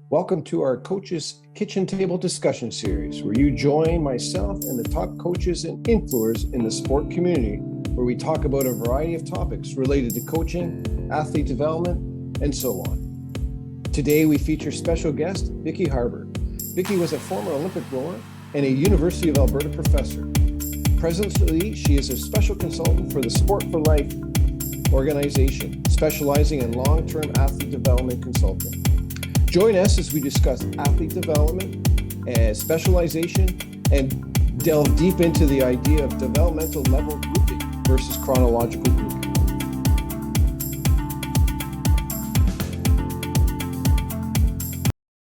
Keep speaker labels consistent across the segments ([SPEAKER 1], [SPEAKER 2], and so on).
[SPEAKER 1] Welcome to our Coaches Kitchen Table Discussion Series, where you join myself and the top coaches and influencers in the sport community, where we talk about a variety of topics related to coaching, athlete development, and so on. Today, we feature special guest, Vicki Harber. Vicki was a former Olympic rower and a University of Alberta professor. Presently, she is a special consultant for the Sport for Life organization, specializing in long-term athlete development consulting. Join us as we discuss athlete development and specialization and delve deep into the idea of developmental level grouping versus chronological grouping.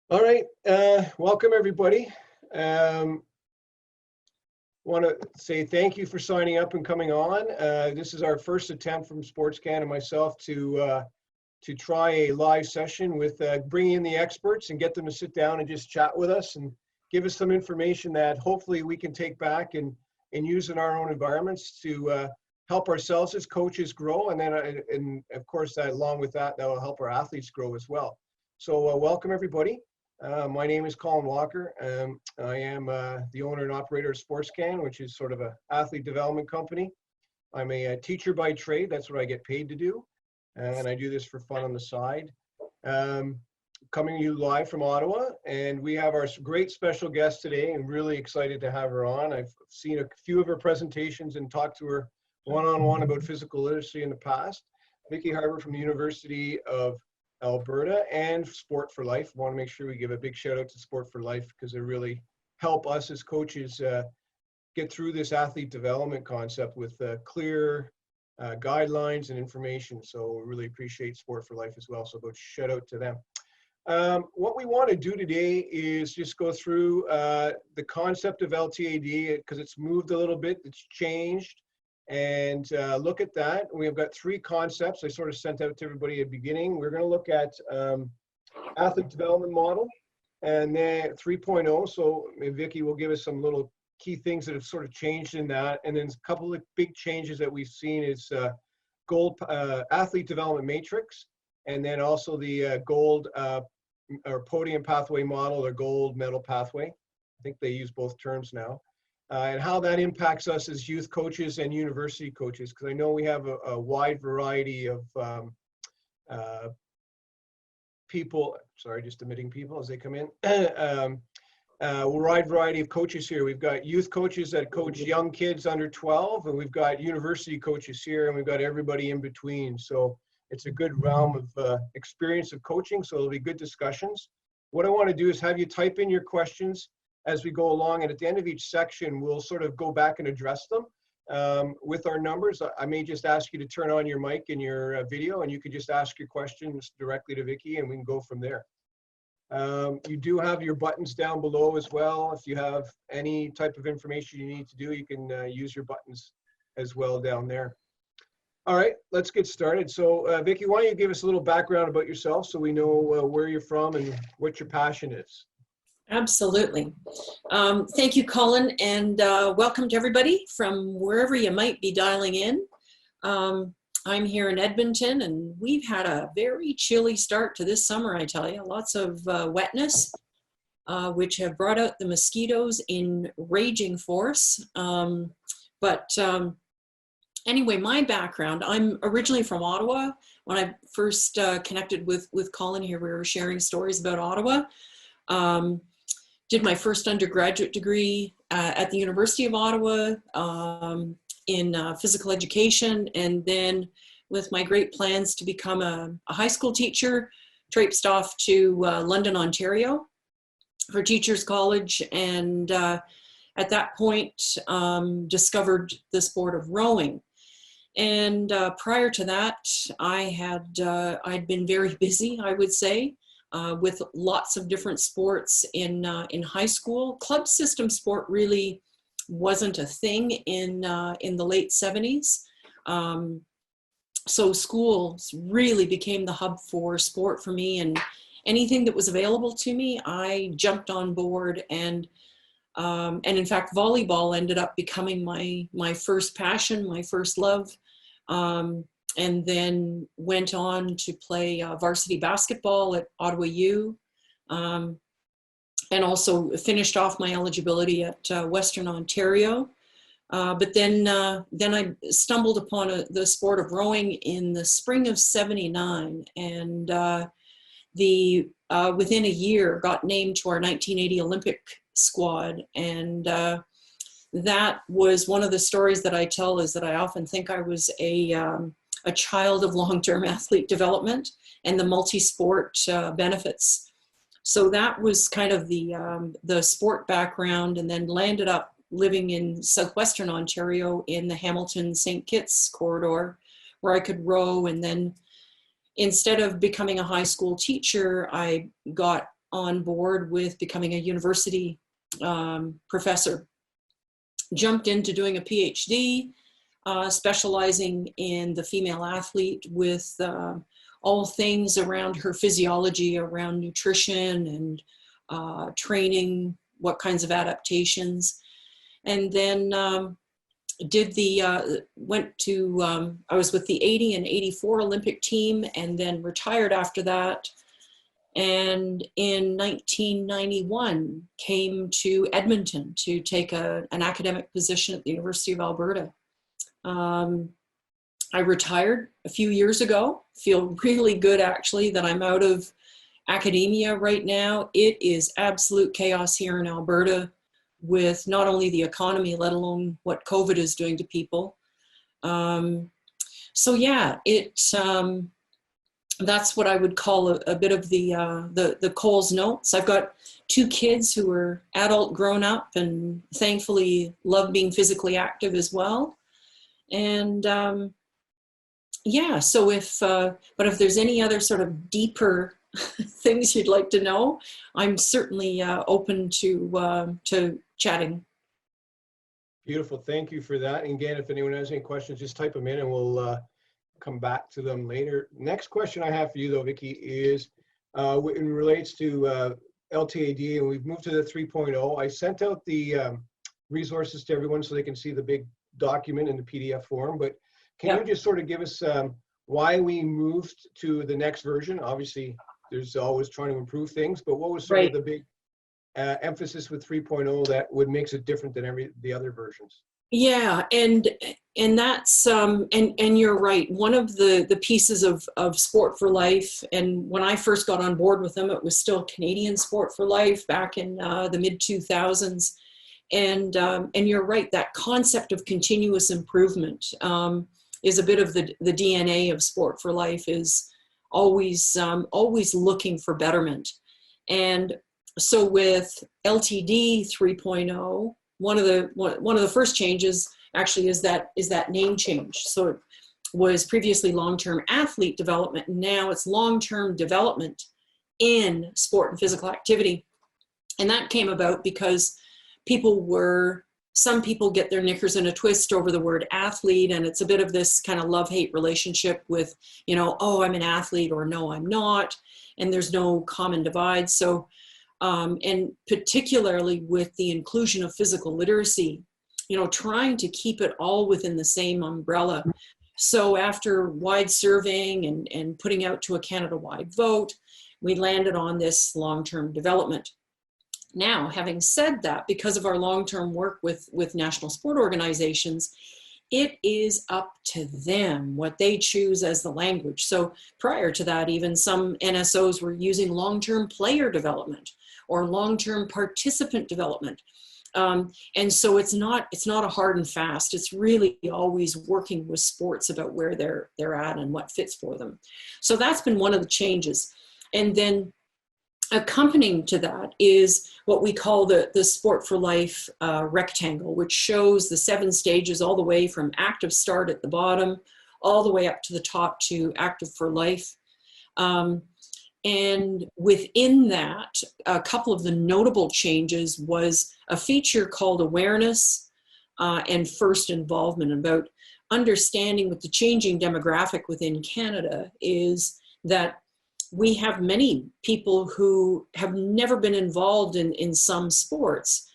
[SPEAKER 1] All right, welcome everybody. Want to say thank you for signing up and coming on. This is our first attempt from SportsCan and myself to try a live session with bringing in the experts and get them to sit down and just chat with us and give us some information that hopefully we can take back and use in our own environments to help ourselves as coaches grow. And then, and of course, that along with that, that will help our athletes grow as well. So welcome everybody. My name is Colin Walker. I am the owner and operator of SportsCan, which is sort of an athlete development company. I'm a teacher by trade. That's what I get paid to do. And I do this for fun on the side. Coming to you live from Ottawa, and we have our great special guest today. I'm really excited to have her on. I've seen a few of her presentations and talked to her one-on-one about physical literacy in the past. Vicki Harber from the University of Alberta and Sport for Life. I want to make sure we give a big shout out to Sport for Life because they really help us as coaches get through this athlete development concept with clear guidelines and information. So we really appreciate Sport for Life as well. So go shout out to them. What we want to do today is just go through the concept of LTAD because it's moved a little bit, it's changed, and look at that. We've got three concepts I sort of sent out to everybody at the beginning. We're going to look at athlete development model and then 3.0. So Vicki will give us some little key things that have sort of changed in that, and then a couple of big changes that we've seen is gold athlete development matrix, and then also the gold or podium pathway model or gold medal pathway. I think they use both terms now, and how that impacts us as youth coaches and university coaches, because I know we have a wide variety of people. Sorry, just admitting people as they come in. A wide variety of coaches here. We've got youth coaches that coach young kids under 12, and we've got university coaches here, and we've got everybody in between. So it's a good realm of experience of coaching, so it'll be good discussions. What I want to do is have you type in your questions as we go along, and at the end of each section, we'll sort of go back and address them with our numbers. I may just ask you to turn on your mic and your video, and you can just ask your questions directly to Vicki, and we can go from there. You do have your buttons down below as well. If you have any type of information you need to do, you can use your buttons as well down there. All right, let's get started. So Vicki, why don't you give us a little background about yourself so we know where you're from and what your passion is.
[SPEAKER 2] Absolutely. Thank you, Colin, and welcome to everybody from wherever you might be dialing in. I'm here in Edmonton, and we've had a very chilly start to this summer, I tell you. Lots of wetness, which have brought out the mosquitoes in raging force. Anyway, my background, I'm originally from Ottawa. When I first connected with Colin here, we were sharing stories about Ottawa. Did my first undergraduate degree at the University of Ottawa in physical education, and then with my great plans to become a high school teacher, traipsed off to London, Ontario for Teachers College, and at that point discovered the sport of rowing. And prior to that, I'd been very busy, I would say, with lots of different sports in high school. Club system sport really wasn't a thing in the late 70s. So schools really became the hub for sport for me, and anything that was available to me, I jumped on board, and in fact, volleyball ended up becoming my first passion, my first love. And then went on to play varsity basketball at Ottawa U, and also finished off my eligibility at Western Ontario. But then I stumbled upon the sport of rowing in the spring of '79, and within a year got named to our 1980 Olympic squad. And that was one of the stories that I tell, is that I often think I was a child of long-term athlete development and the multi-sport benefits. So that was kind of the sport background, and then landed up living in southwestern Ontario in the Hamilton-St. Kitts corridor, where I could row. And then instead of becoming a high school teacher, I got on board with becoming a university professor. Jumped into doing a PhD, specializing in the female athlete, with all things around her physiology, around nutrition and training, what kinds of adaptations. And then I was with the 80 and 84 Olympic team, and then retired after that. And in 1991 came to Edmonton to take an academic position at the University of Alberta. I retired a few years ago. Feel really good, actually, that I'm out of academia right now. It is absolute chaos here in Alberta, with not only the economy, let alone what COVID is doing to people. So yeah, that's what I would call a bit of the Coles Notes. I've got 2 kids who are adult, grown up, and thankfully love being physically active as well. And yeah, so but if there's any other sort of deeper things you'd like to know, I'm certainly open to chatting.
[SPEAKER 1] Beautiful. Thank you for that. And again, if anyone has any questions, just type them in and we'll come back to them later. Next question I have for you, though, Vicki, is it relates to LTAD, and we've moved to the 3.0. I sent out the resources to everyone so they can see the big document in the PDF form, but can you just sort of give us why we moved to the next version? Obviously, there's always trying to improve things, but what was sort of the big emphasis with 3.0 that would makes it different than the other versions?
[SPEAKER 2] Yeah, and that's and you're right. One of the pieces of Sport for Life, and when I first got on board with them, it was still Canadian Sport for Life back in the mid 2000s. And you're right, that concept of continuous improvement is a bit of the DNA of Sport for Life, is always looking for betterment. And so with LTD 3.0, one of the first changes actually is that name change. So it was previously long-term athlete development, and now it's long-term development in sport and physical activity. And that came about because some people get their knickers in a twist over the word athlete, and it's a bit of this kind of love-hate relationship with, oh, I'm an athlete, or no, I'm not, and there's no common divide. So, and particularly with the inclusion of physical literacy, trying to keep it all within the same umbrella. So after wide surveying and putting out to a Canada-wide vote, we landed on this long-term development. Now, having said that, because of our long-term work with national sport organizations, it is up to them what they choose as the language. So prior to that, even some NSOs were using long-term player development or long-term participant development. And so it's not a hard and fast. It's really always working with sports about where they're at and what fits for them. So that's been one of the changes. And then accompanying to that is what we call the Sport for Life rectangle, which shows the 7 stages all the way from active start at the bottom, all the way up to the top to active for life. And within that, a couple of the notable changes was a feature called awareness and first involvement. About understanding with the changing demographic within Canada is that we have many people who have never been involved in some sports.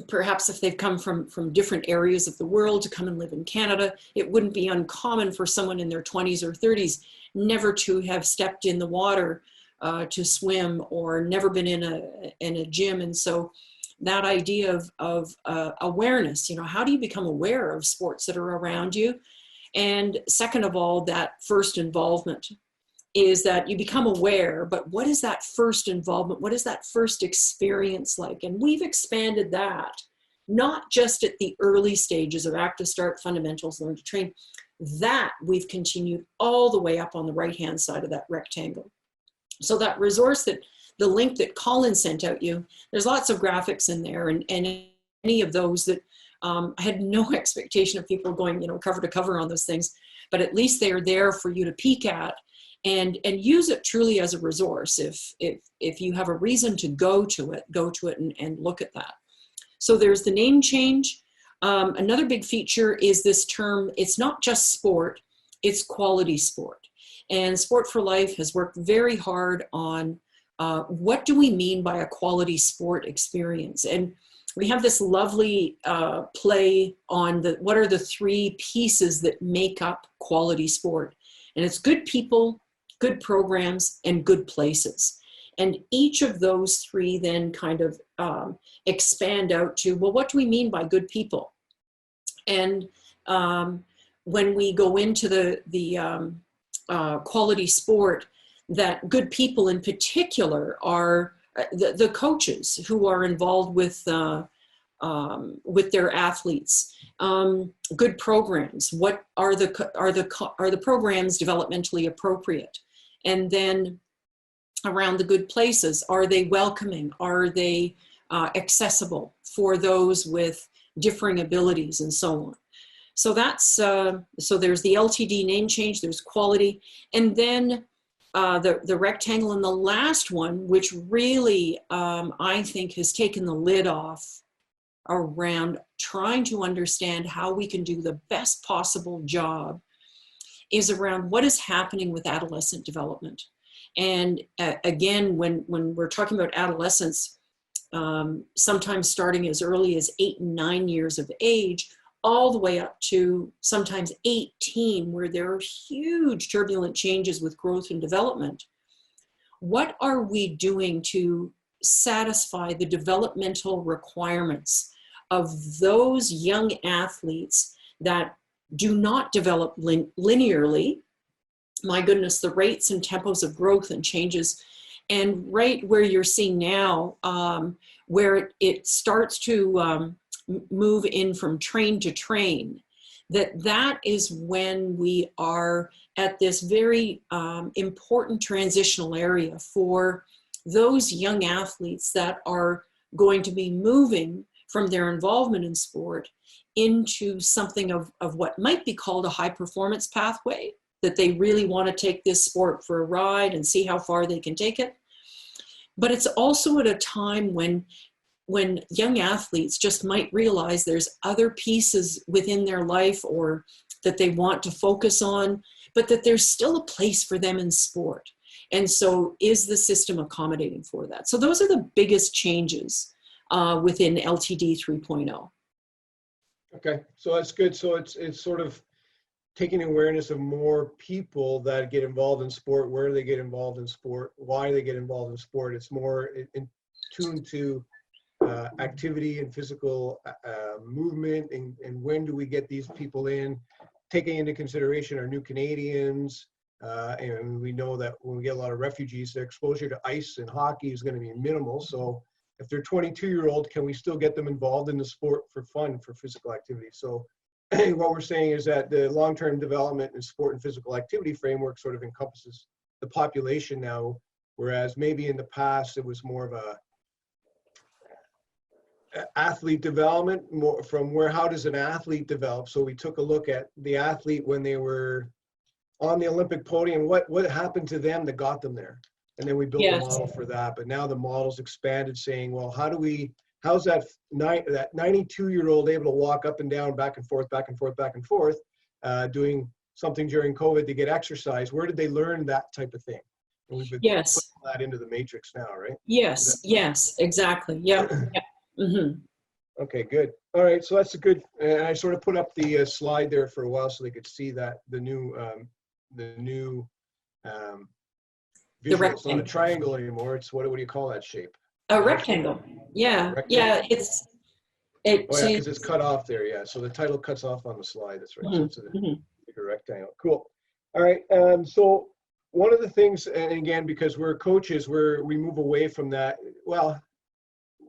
[SPEAKER 2] Perhaps if they've come from different areas of the world to come and live in Canada, it wouldn't be uncommon for someone in their 20s or 30s never to have stepped in the water to swim or never been in a gym. And so that idea of awareness, how do you become aware of sports that are around you? And second of all, that first involvement is that you become aware, but what is that first involvement? What is that first experience like? And we've expanded that, not just at the early stages of active start, fundamentals, learn to train, that we've continued all the way up on the right-hand side of that rectangle. So that resource, that the link that Colin sent out you, there's lots of graphics in there, and any of those that I had no expectation of people going, cover to cover on those things, but at least they are there for you to peek at and use it truly as a resource. If you have a reason to go to it and look at that. So there's the name change. Another big feature is this term. It's not just sport, it's quality sport. And Sport for Life has worked very hard on what do we mean by a quality sport experience. And we have this lovely play on what are the three pieces that make up quality sport. And it's good people, good programs, and good places. And each of those three then kind of expand out to, well, what do we mean by good people? And when we go into the quality sport, that good people in particular are the coaches who are involved with their athletes. Good programs. What are the programs developmentally appropriate? And then around the good places, are they welcoming? Are they accessible for those with differing abilities and so on? So that's so there's the LTD name change. There's quality, and then the rectangle, and the last one, which really I think has taken the lid off around trying to understand how we can do the best possible job, is around what is happening with adolescent development. And again, when we're talking about adolescence, sometimes starting as early as 8 and 9 years of age, all the way up to sometimes 18, where there are huge turbulent changes with growth and development. What are we doing to satisfy the developmental requirements of those young athletes that do not develop linearly? My goodness, the rates and tempos of growth and changes. And right where you're seeing now, where it starts to move in from train to train, that is when we are at this very important transitional area for those young athletes that are going to be moving from their involvement in sport into something of what might be called a high performance pathway, that they really want to take this sport for a ride and see how far they can take it. But it's also at a time when young athletes just might realize there's other pieces within their life or that they want to focus on, but that there's still a place for them in sport. And so is the system accommodating for that? So those are the biggest changes within LTD 3.0.
[SPEAKER 1] Okay, so that's good. So it's sort of taking awareness of more people that get involved in sport, where they get involved in sport, why they get involved in sport. It's more in tune to activity and physical movement, and when do we get these people in, taking into consideration our new Canadians, and we know that when we get a lot of refugees, their exposure to ice and hockey is going to be minimal. So if they're 22-year-old, can we still get them involved in the sport for fun, for physical activity? So what we're saying is that the long-term development in sport and physical activity framework sort of encompasses the population now, whereas maybe in the past it was more of a athlete development, more from how does an athlete develop? So we took a look at the athlete when they were on the Olympic podium, what happened to them that got them there? And then we built a model for that. But now the model's expanded, saying, well, how's that 92-year-old able to walk up and down, back and forth, back and forth, back and forth, doing something during COVID to get exercise? Where did they learn that type of thing? And we've been putting that into the matrix now, right?
[SPEAKER 2] Yes, exactly. Yeah. Mm-hmm.
[SPEAKER 1] Okay, good. All right, so that's a good, and I sort of put up the slide there for a while so they could see that the new
[SPEAKER 2] The
[SPEAKER 1] visual. It's not a
[SPEAKER 2] rectangle.
[SPEAKER 1] triangle anymore. It's what do you call that shape?
[SPEAKER 2] A rectangle. Yeah.
[SPEAKER 1] Rectangle.
[SPEAKER 2] Yeah.
[SPEAKER 1] Oh yeah, because
[SPEAKER 2] It's
[SPEAKER 1] it's cut off there. Yeah, so the title cuts off on the slide. That's right. So
[SPEAKER 2] mhm,
[SPEAKER 1] it's a
[SPEAKER 2] mhm.
[SPEAKER 1] bigger rectangle. Cool. All right. So one of the things, and again, because we're coaches, we move away from that. Well,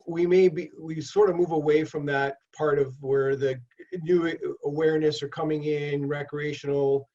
[SPEAKER 1] we sort of move away from that part of where the new awareness are coming in, recreational,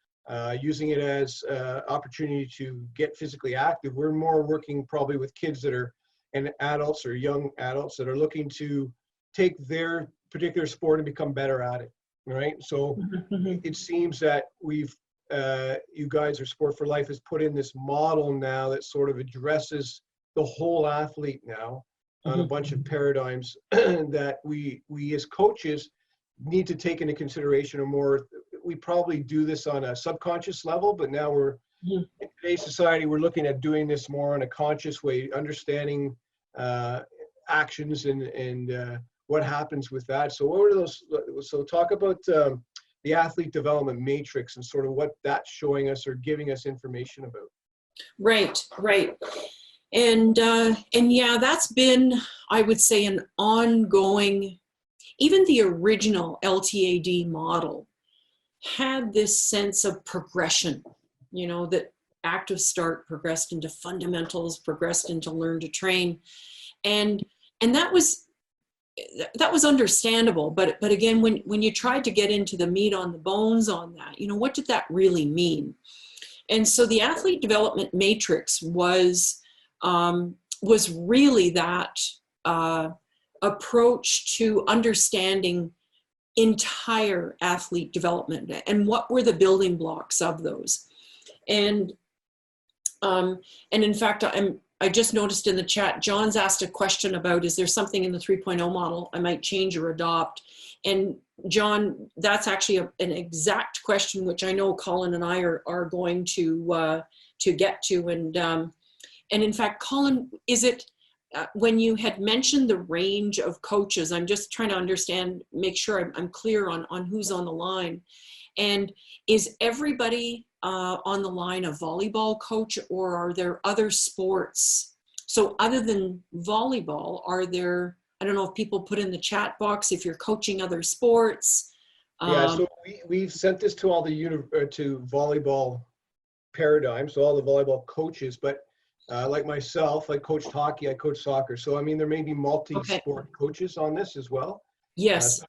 [SPEAKER 1] using it as opportunity to get physically active. We're more working probably with kids that are, and adults or young adults that are looking to take their particular sport and become better at it, right? So it seems that you guys, or Sport for Life, has put in this model now that sort of addresses the whole athlete now on a bunch of paradigms that we as coaches need to take into consideration. Or more, we probably do this on a subconscious level, but now in today's society, we're looking at doing this more in a conscious way, understanding actions and what happens with that. So what were those? So talk about the athlete development matrix and sort of what that's showing us or giving us information about.
[SPEAKER 2] Right. And yeah, that's been, I would say, an ongoing, even the original LTAD model had this sense of progression, that active start progressed into fundamentals, progressed into learn to train. And that was understandable. But again, when you tried to get into the meat on the bones on that, what did that really mean? And so the athlete development matrix was really that approach to understanding entire athlete development and what were the building blocks of those. And in fact, I just noticed in the chat, John's asked a question about, is there something in the 3.0 model I might change or adopt? And John, that's actually an exact question, which I know Colin and I are going to get to. And in fact, Colin, is it, when you had mentioned the range of coaches, I'm just trying to understand, make sure I'm clear on who's on the line. And is everybody on the line a volleyball coach, or are there other sports? So other than volleyball, are there, I don't know if people put in the chat box if you're coaching other sports.
[SPEAKER 1] Yeah, so we've sent this to all the to volleyball paradigms, so all the volleyball coaches, but like myself, I coached hockey, I coach soccer. So, I mean, there may be multi-sport coaches on this as well.
[SPEAKER 2] Yes.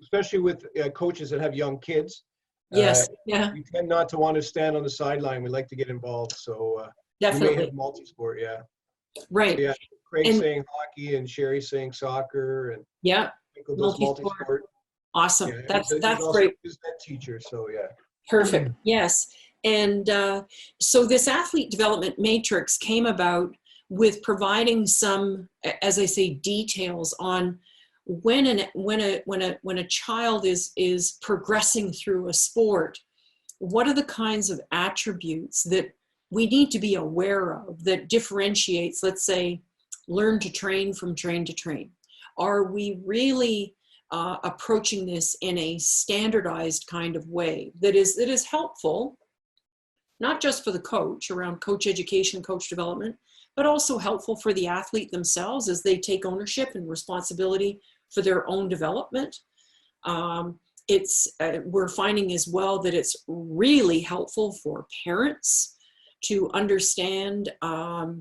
[SPEAKER 1] Especially with coaches that have young kids.
[SPEAKER 2] Yes, yeah.
[SPEAKER 1] We tend not to want to stand on the sideline. We like to get involved. So
[SPEAKER 2] definitely.
[SPEAKER 1] we may have multi-sport, yeah.
[SPEAKER 2] Right.
[SPEAKER 1] So, yeah, Craig's saying hockey and Sherry's saying soccer. And
[SPEAKER 2] yeah,
[SPEAKER 1] multi-sport.
[SPEAKER 2] Awesome.
[SPEAKER 1] Yeah,
[SPEAKER 2] that's
[SPEAKER 1] also
[SPEAKER 2] great.
[SPEAKER 1] He's that teacher, so yeah.
[SPEAKER 2] Perfect. Yes. And so this athlete development matrix came about with providing some, as I say, details on when a child is progressing through a sport, what are the kinds of attributes that we need to be aware of that differentiates, let's say, learn to train from train to train? Are we really approaching this in a standardized kind of way that is helpful, not just for the coach around coach education, coach development, but also helpful for the athlete themselves as they take ownership and responsibility for their own development. We're finding as well that it's really helpful for parents to understand. A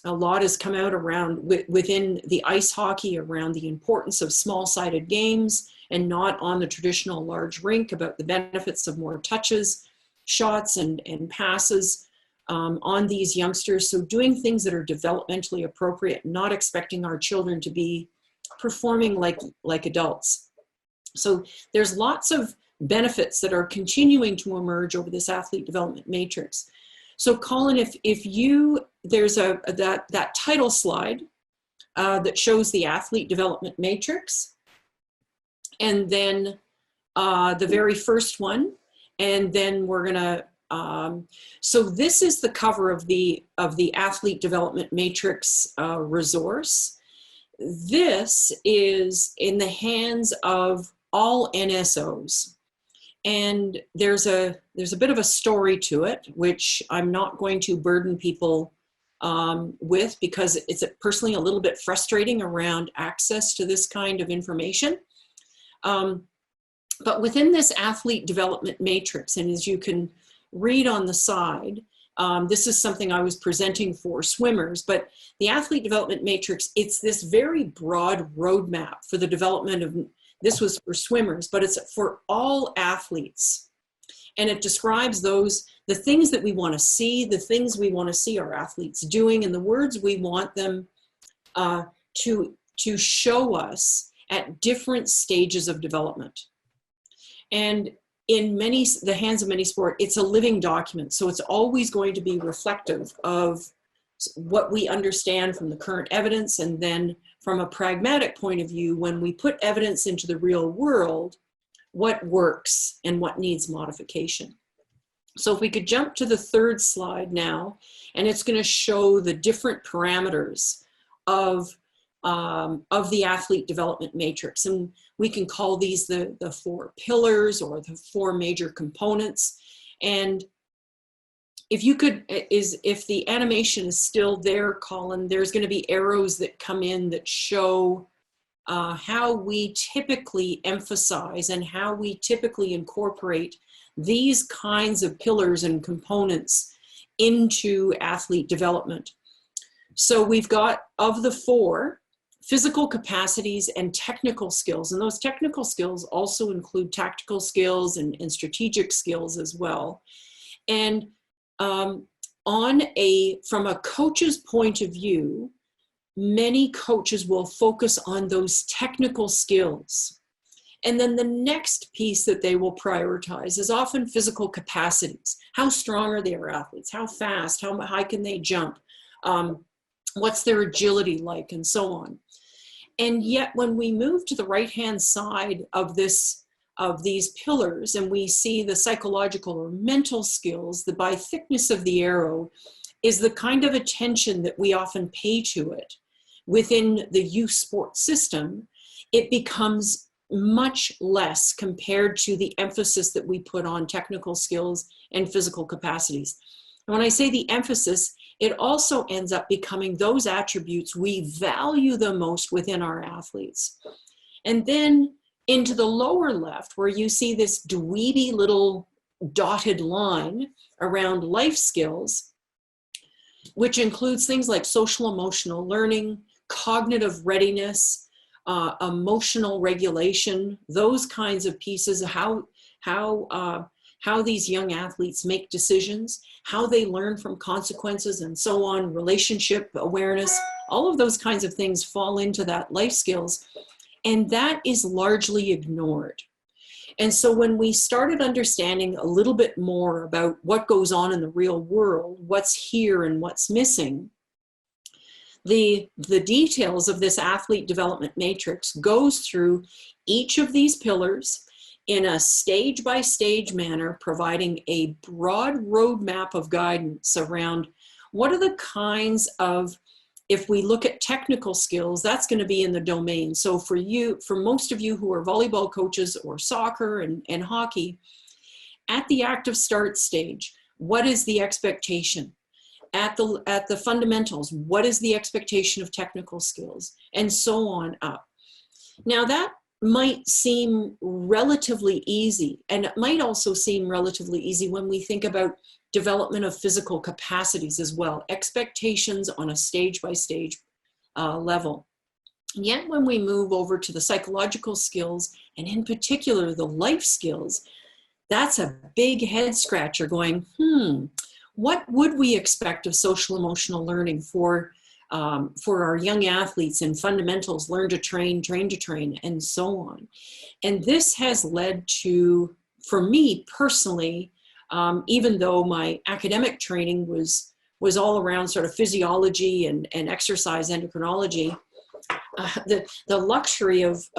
[SPEAKER 2] lot has come out around within the ice hockey around the importance of small-sided games and not on the traditional large rink, about the benefits of more touches, shots, and passes on these youngsters. So doing things that are developmentally appropriate, not expecting our children to be performing like adults. So there's lots of benefits that are continuing to emerge over this athlete development matrix. So Colin, if there's that title slide that shows the athlete development matrix, and then the very first one, and then we're gonna. So this is the cover of the athlete development matrix resource. This is in the hands of all NSOs. And there's a bit of a story to it, which I'm not going to burden people with, because it's personally a little bit frustrating around access to this kind of information. But within this athlete development matrix, and as you can read on the side, this is something I was presenting for swimmers, but the athlete development matrix, it's this very broad roadmap for the development of, this was for swimmers, but it's for all athletes. And it describes the things that we want to see, the things we want to see our athletes doing, and the words we want them to show us at different stages of development. And in the hands of many sport, it's a living document. So it's always going to be reflective of what we understand from the current evidence. And then from a pragmatic point of view, when we put evidence into the real world, what works and what needs modification. So if we could jump to the third slide now, and it's going to show the different parameters of the athlete development matrix. And we can call these the 4 pillars or the 4 major components. And if you could, if the animation is still there, Colin, there's going to be arrows that come in that show how we typically emphasize and how we typically incorporate these kinds of pillars and components into athlete development. So we've got, of the 4, physical capacities and technical skills. And those technical skills also include tactical skills and strategic skills as well. And from a coach's point of view, many coaches will focus on those technical skills. And then the next piece that they will prioritize is often physical capacities. How strong are their athletes? How fast? How high can they jump? What's their agility like? And so on. And yet when we move to the right-hand side of these pillars and we see the psychological or mental skills, by thickness of the arrow is the kind of attention that we often pay to it within the youth sports system. It becomes much less compared to the emphasis that we put on technical skills and physical capacities. And when I say the emphasis, it also ends up becoming those attributes we value the most within our athletes. And then into the lower left, where you see this dweeby little dotted line around life skills, which includes things like social emotional learning, cognitive readiness, emotional regulation, those kinds of pieces, how these young athletes make decisions, how they learn from consequences and so on, relationship awareness, all of those kinds of things fall into that life skills. And that is largely ignored. And so when we started understanding a little bit more about what goes on in the real world, what's here and what's missing, the details of this athlete development matrix goes through each of these pillars in a stage-by-stage manner, providing a broad roadmap of guidance around what are the kinds of, if we look at technical skills, that's going to be in the domain. So for most of you who are volleyball coaches or soccer and hockey, at the active start stage, what is the expectation? At the fundamentals, what is the expectation of technical skills? And so on up. Now that might seem relatively easy, and it might also seem relatively easy when we think about development of physical capacities as well, expectations on a stage-by-stage level. Yet when we move over to the psychological skills, and in particular the life skills, that's a big head scratcher going, what would we expect of social emotional learning for our young athletes in fundamentals, learn to train, and so on. And this has led to, for me personally, even though my academic training was all around sort of physiology and exercise endocrinology, the luxury of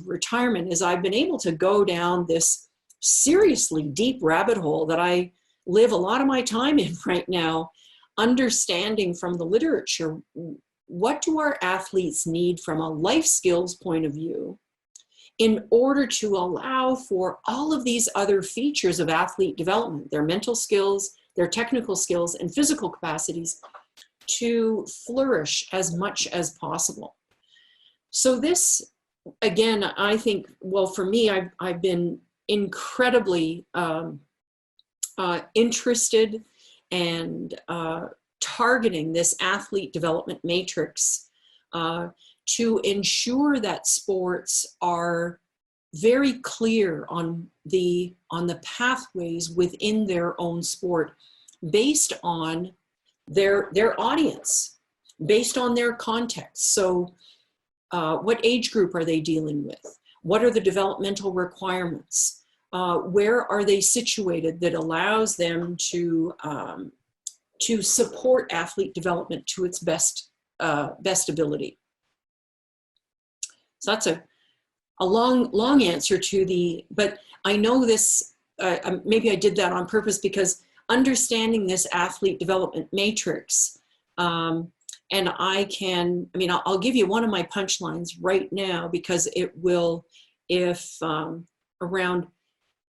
[SPEAKER 2] retirement is I've been able to go down this seriously deep rabbit hole that I live a lot of my time in right now, understanding from the literature, what do our athletes need from a life skills point of view in order to allow for all of these other features of athlete development, their mental skills, their technical skills, and physical capacities to flourish as much as possible. So this, again, I think, well, for me, I've been incredibly interested and targeting this athlete development matrix to ensure that sports are very clear on the pathways within their own sport, based on their audience, based on their context. So what age group are they dealing with? What are the developmental requirements? Where are they situated that allows them to support athlete development to its best ability? So that's a long answer to but I know this, maybe I did that on purpose, because understanding this athlete development matrix, and I'll give you one of my punchlines right now, because it will, around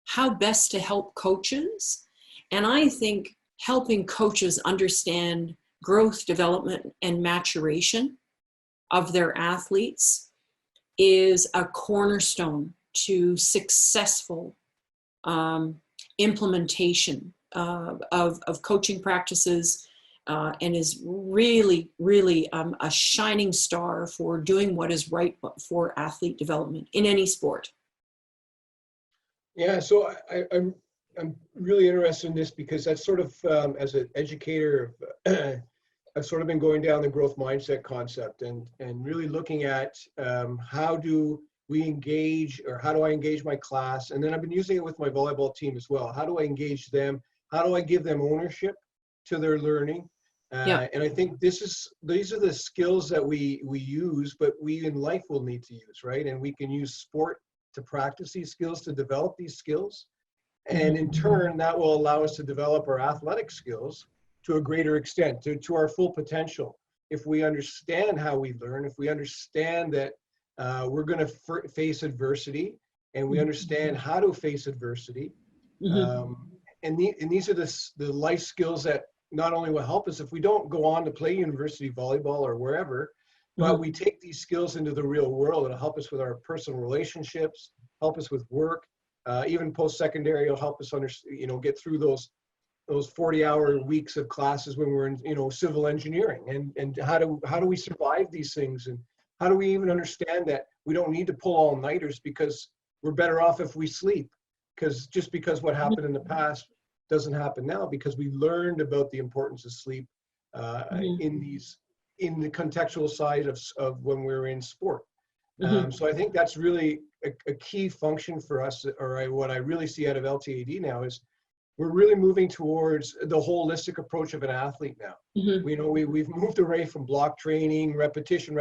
[SPEAKER 2] how best to help coaches. And I think helping coaches understand growth, development, and maturation of their athletes is a cornerstone to successful implementation of coaching practices, and is really, really a shining star for doing what is right for athlete development in any sport.
[SPEAKER 1] Yeah, so I'm really interested in this, because that's sort of, as an educator, I've sort of been going down the growth mindset concept and really looking at how do we engage, or how do I engage my class? And then I've been using it with my volleyball team as well. How do I engage them? How do I give them ownership to their learning? And I think these are the skills that we use, but we in life will need to use, right? And we can use sport to practice these skills, to develop these skills. And in turn, that will allow us to develop our athletic skills to a greater extent, to our full potential. If we understand how we learn, if we understand that we're going to face adversity, and we understand how to face adversity, and these are the life skills that not only will help us if we don't go on to play university volleyball or wherever, but we take these skills into the real world. It'll help us with our personal relationships, help us with work, even post-secondary. It'll help us get through those 40-hour weeks of classes when we're in civil engineering, and how do we survive these things, and how do we even understand that we don't need to pull all-nighters, because we're better off if we sleep, because what happened in the past doesn't happen now, because we learned about the importance of sleep in the contextual side of when we're in sport. So I think that's really a key function for us, or what I really see out of LTAD now is we're really moving towards the holistic approach of an athlete now. We've moved away from block training, repetition.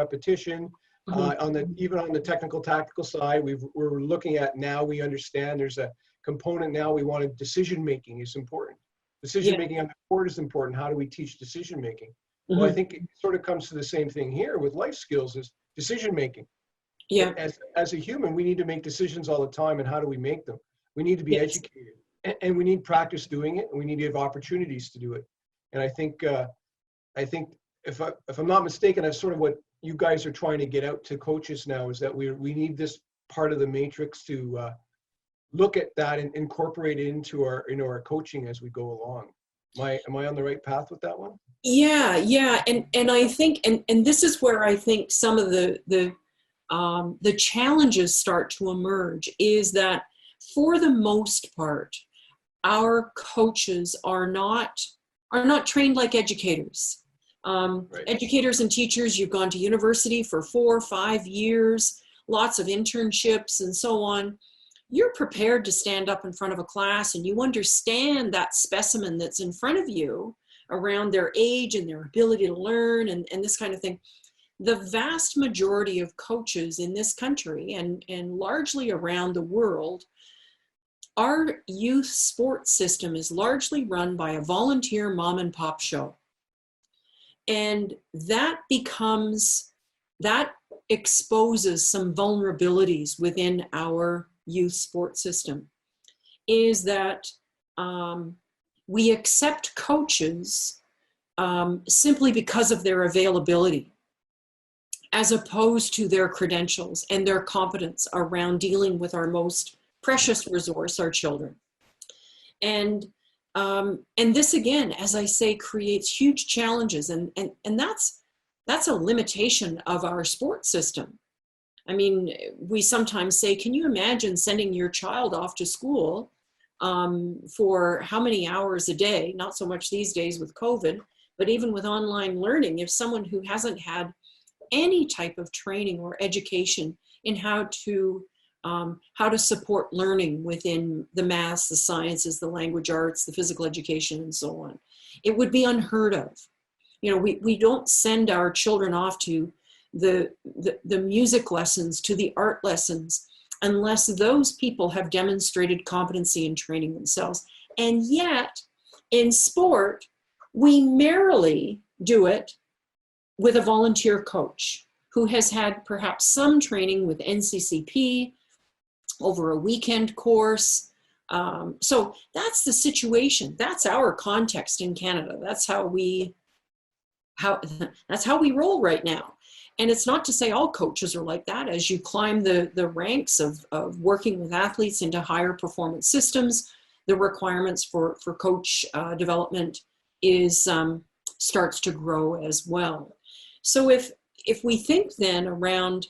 [SPEAKER 1] Even on the technical tactical side, we're looking at, now we understand there's a component now we wanted. Decision making is important. Decision making on the court is important. How do we teach decision making? Well, I think it sort of comes to the same thing here with life skills, is decision making. Yeah. As a human, we need to make decisions all the time, and how do we make them? We need to be educated, and we need practice doing it, and we need to have opportunities to do it. And I think if I'm not mistaken, that's sort of what you guys are trying to get out to coaches now, is that we need this part of the matrix to look at that and incorporate it into our coaching as we go along. Am I on the right path with that one?
[SPEAKER 2] Yeah. And I think, and this is where I think some of the challenges start to emerge, is that for the most part, our coaches are not trained like educators. Right. Educators and teachers, you've gone to university for 4 or 5 years, lots of internships and so on. You're prepared to stand up in front of a class, and you understand that specimen that's in front of you around their age and their ability to learn and this kind of thing. The vast majority of coaches in this country and largely around the world, our youth sports system is largely run by a volunteer mom and pop show. And that exposes some vulnerabilities within our youth sports system, is that we accept coaches simply because of their availability, as opposed to their credentials and their competence around dealing with our most precious resource, our children. And this, again, as I say, creates huge challenges, and that's a limitation of our sports system. I mean, we sometimes say, can you imagine sending your child off to school for how many hours a day? Not so much these days with COVID, but even with online learning, if someone who hasn't had any type of training or education in how to support learning within the maths, the sciences, the language arts, the physical education, and so on. It would be unheard of. You know, we don't send our children off to the music lessons, to the art lessons, unless those people have demonstrated competency in training themselves. And yet, in sport, we merely do it with a volunteer coach who has had perhaps some training with NCCP over a weekend course. So that's the situation. That's our context in Canada. That's how we roll right now. And it's not to say all coaches are like that. As you climb the ranks of working with athletes into higher performance systems, the requirements for coach development starts to grow as well. So if we think then around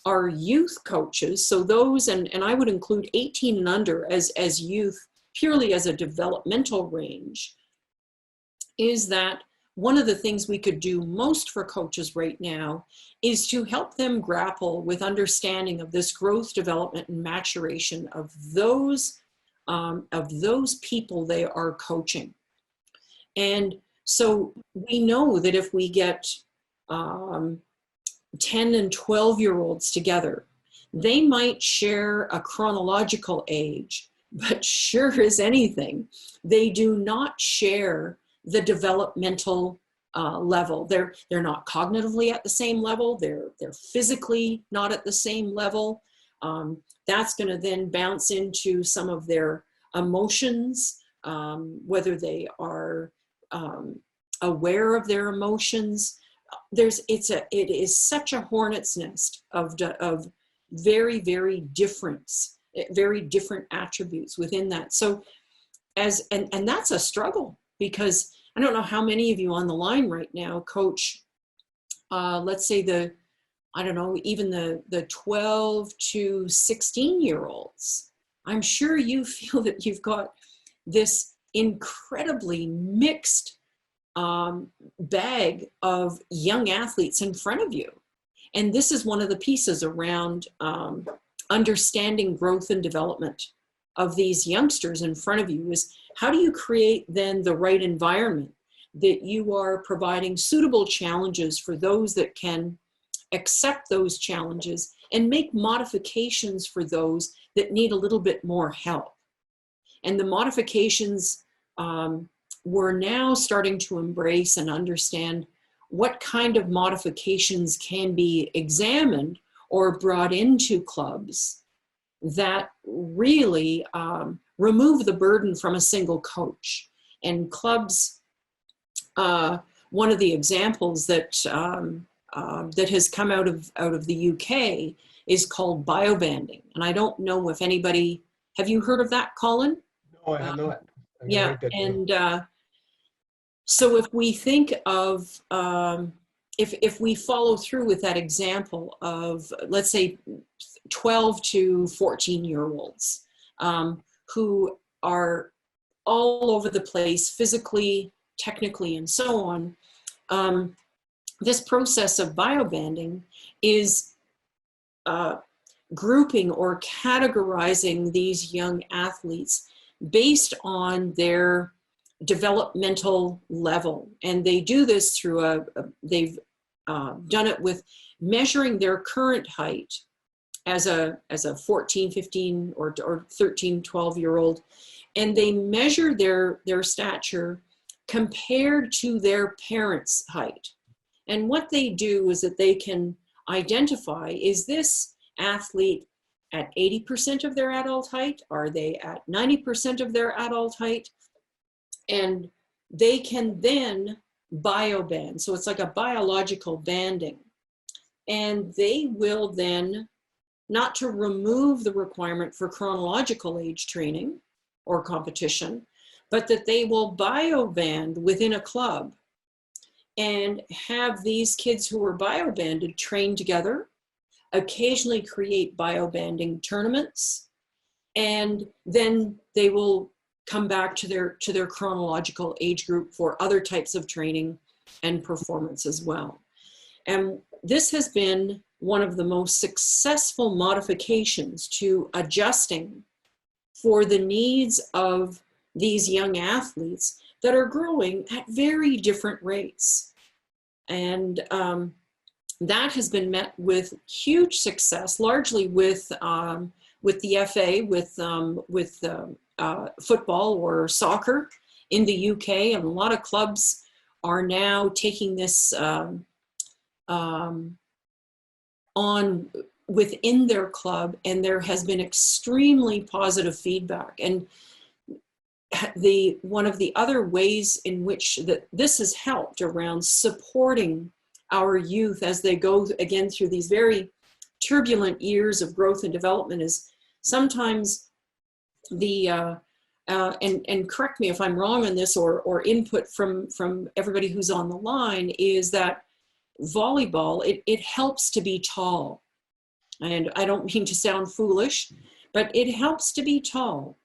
[SPEAKER 2] our youth coaches, so those, and I would include 18 and under as youth, purely as a developmental range, is that one of the things we could do most for coaches right now is to help them grapple with understanding of this growth, development, and maturation of those people they are coaching. And so we know that if we get 10 and 12-year-olds together, they might share a chronological age, but sure as anything, they do not share the developmental level. They're not cognitively at the same level. They're physically not at the same level. That's going to then bounce into some of their emotions, whether they are aware of their emotions. It is such a hornet's nest of very, very different attributes within that. So and that's a struggle, because I don't know how many of you on the line right now coach, let's say even the 12 to 16-year-olds. I'm sure you feel that you've got this incredibly mixed bag of young athletes in front of you. And this is one of the pieces around understanding growth and development of these youngsters in front of you, is how do you create then the right environment that you are providing suitable challenges for those that can accept those challenges and make modifications for those that need a little bit more help. And the modifications we're now starting to embrace and understand what kind of modifications can be examined or brought into clubs that really remove the burden from a single coach. And clubs, one of the examples that has come out of the UK is called biobanding. And I don't know if anybody, have you heard of that, Colin?
[SPEAKER 1] No, I have not.
[SPEAKER 2] Yeah, and so if we think of, if we follow through with that example of, let's say, 12 to 14-year-olds who are all over the place physically, technically, and so on, this process of biobanding is grouping or categorizing these young athletes based on their developmental level. And they do this through they've done it with measuring their current height as a 14, 15, or 13, 12-year-old. And they measure their stature compared to their parents' height. And what they do is that they can identify, is this athlete at 80% of their adult height? Are they at 90% of their adult height? And they can then bioband. So it's like a biological banding. And they will then, not to remove the requirement for chronological age training or competition, but that they will bioband within a club and have these kids who are biobanded train together, occasionally create biobanding tournaments, and then they will come back to their chronological age group for other types of training and performance as well. And this has been one of the most successful modifications to adjusting for the needs of these young athletes that are growing at very different rates. And that has been met with huge success, largely with the FA, with football or soccer in the UK, and a lot of clubs are now taking this on within their club, and there has been extremely positive feedback. And one of the other ways in which this has helped around supporting our youth as they go again through these very turbulent years of growth and development is sometimes and correct me if I'm wrong on this, or input from everybody who's on the line, is that volleyball, it helps to be tall. And I don't mean to sound foolish, but it helps to be tall.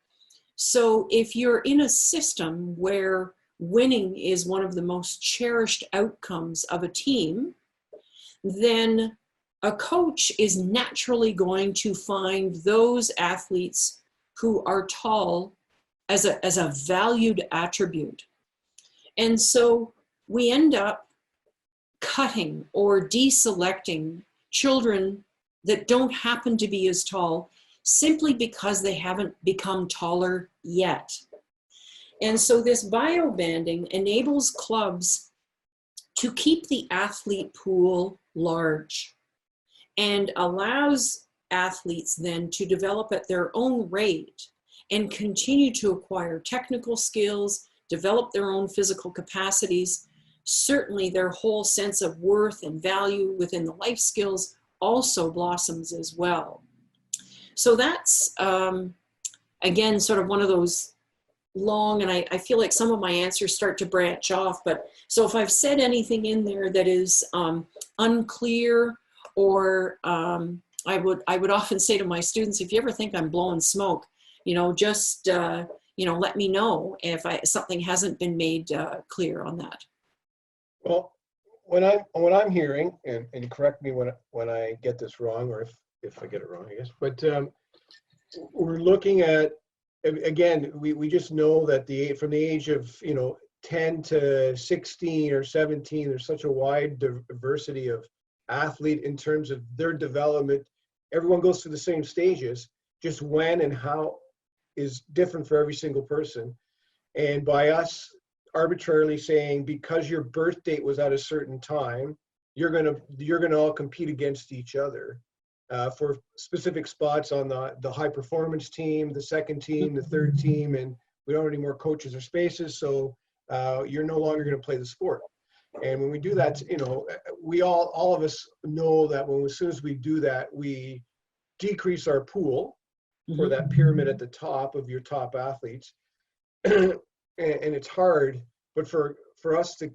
[SPEAKER 2] So if you're in a system where winning is one of the most cherished outcomes of a team, then a coach is naturally going to find those athletes who are tall as a valued attribute. And so we end up cutting or deselecting children that don't happen to be as tall simply because they haven't become taller yet. And so this biobanding enables clubs to keep the athlete pool large and allows athletes then to develop at their own rate and continue to acquire technical skills, develop their own physical capacities. Certainly their whole sense of worth and value within the life skills also blossoms as well. So that's, again, sort of one of those long, and I feel like some of my answers start to branch off, but so if I've said anything in there that is unclear, or I would often say to my students, if you ever think I'm blowing smoke, just let me know if something hasn't been made clear on that.
[SPEAKER 1] Well, what I'm hearing, and correct me when I get this wrong, or if I get it wrong, I guess, but we're looking at, again, we just know that from the age of 10 to 16 or 17, there's such a wide diversity of athlete in terms of their development. Everyone goes through the same stages, just when and how is different for every single person. And by us arbitrarily saying, because your birth date was at a certain time, you're gonna all compete against each other for specific spots on the high performance team, the second team, the third team, and we don't have any more coaches or spaces, so you're no longer going to play the sport. And when we do that, we all of us know that as soon as we do that, we decrease our pool for that pyramid at the top of your top athletes. And it's hard, but for us to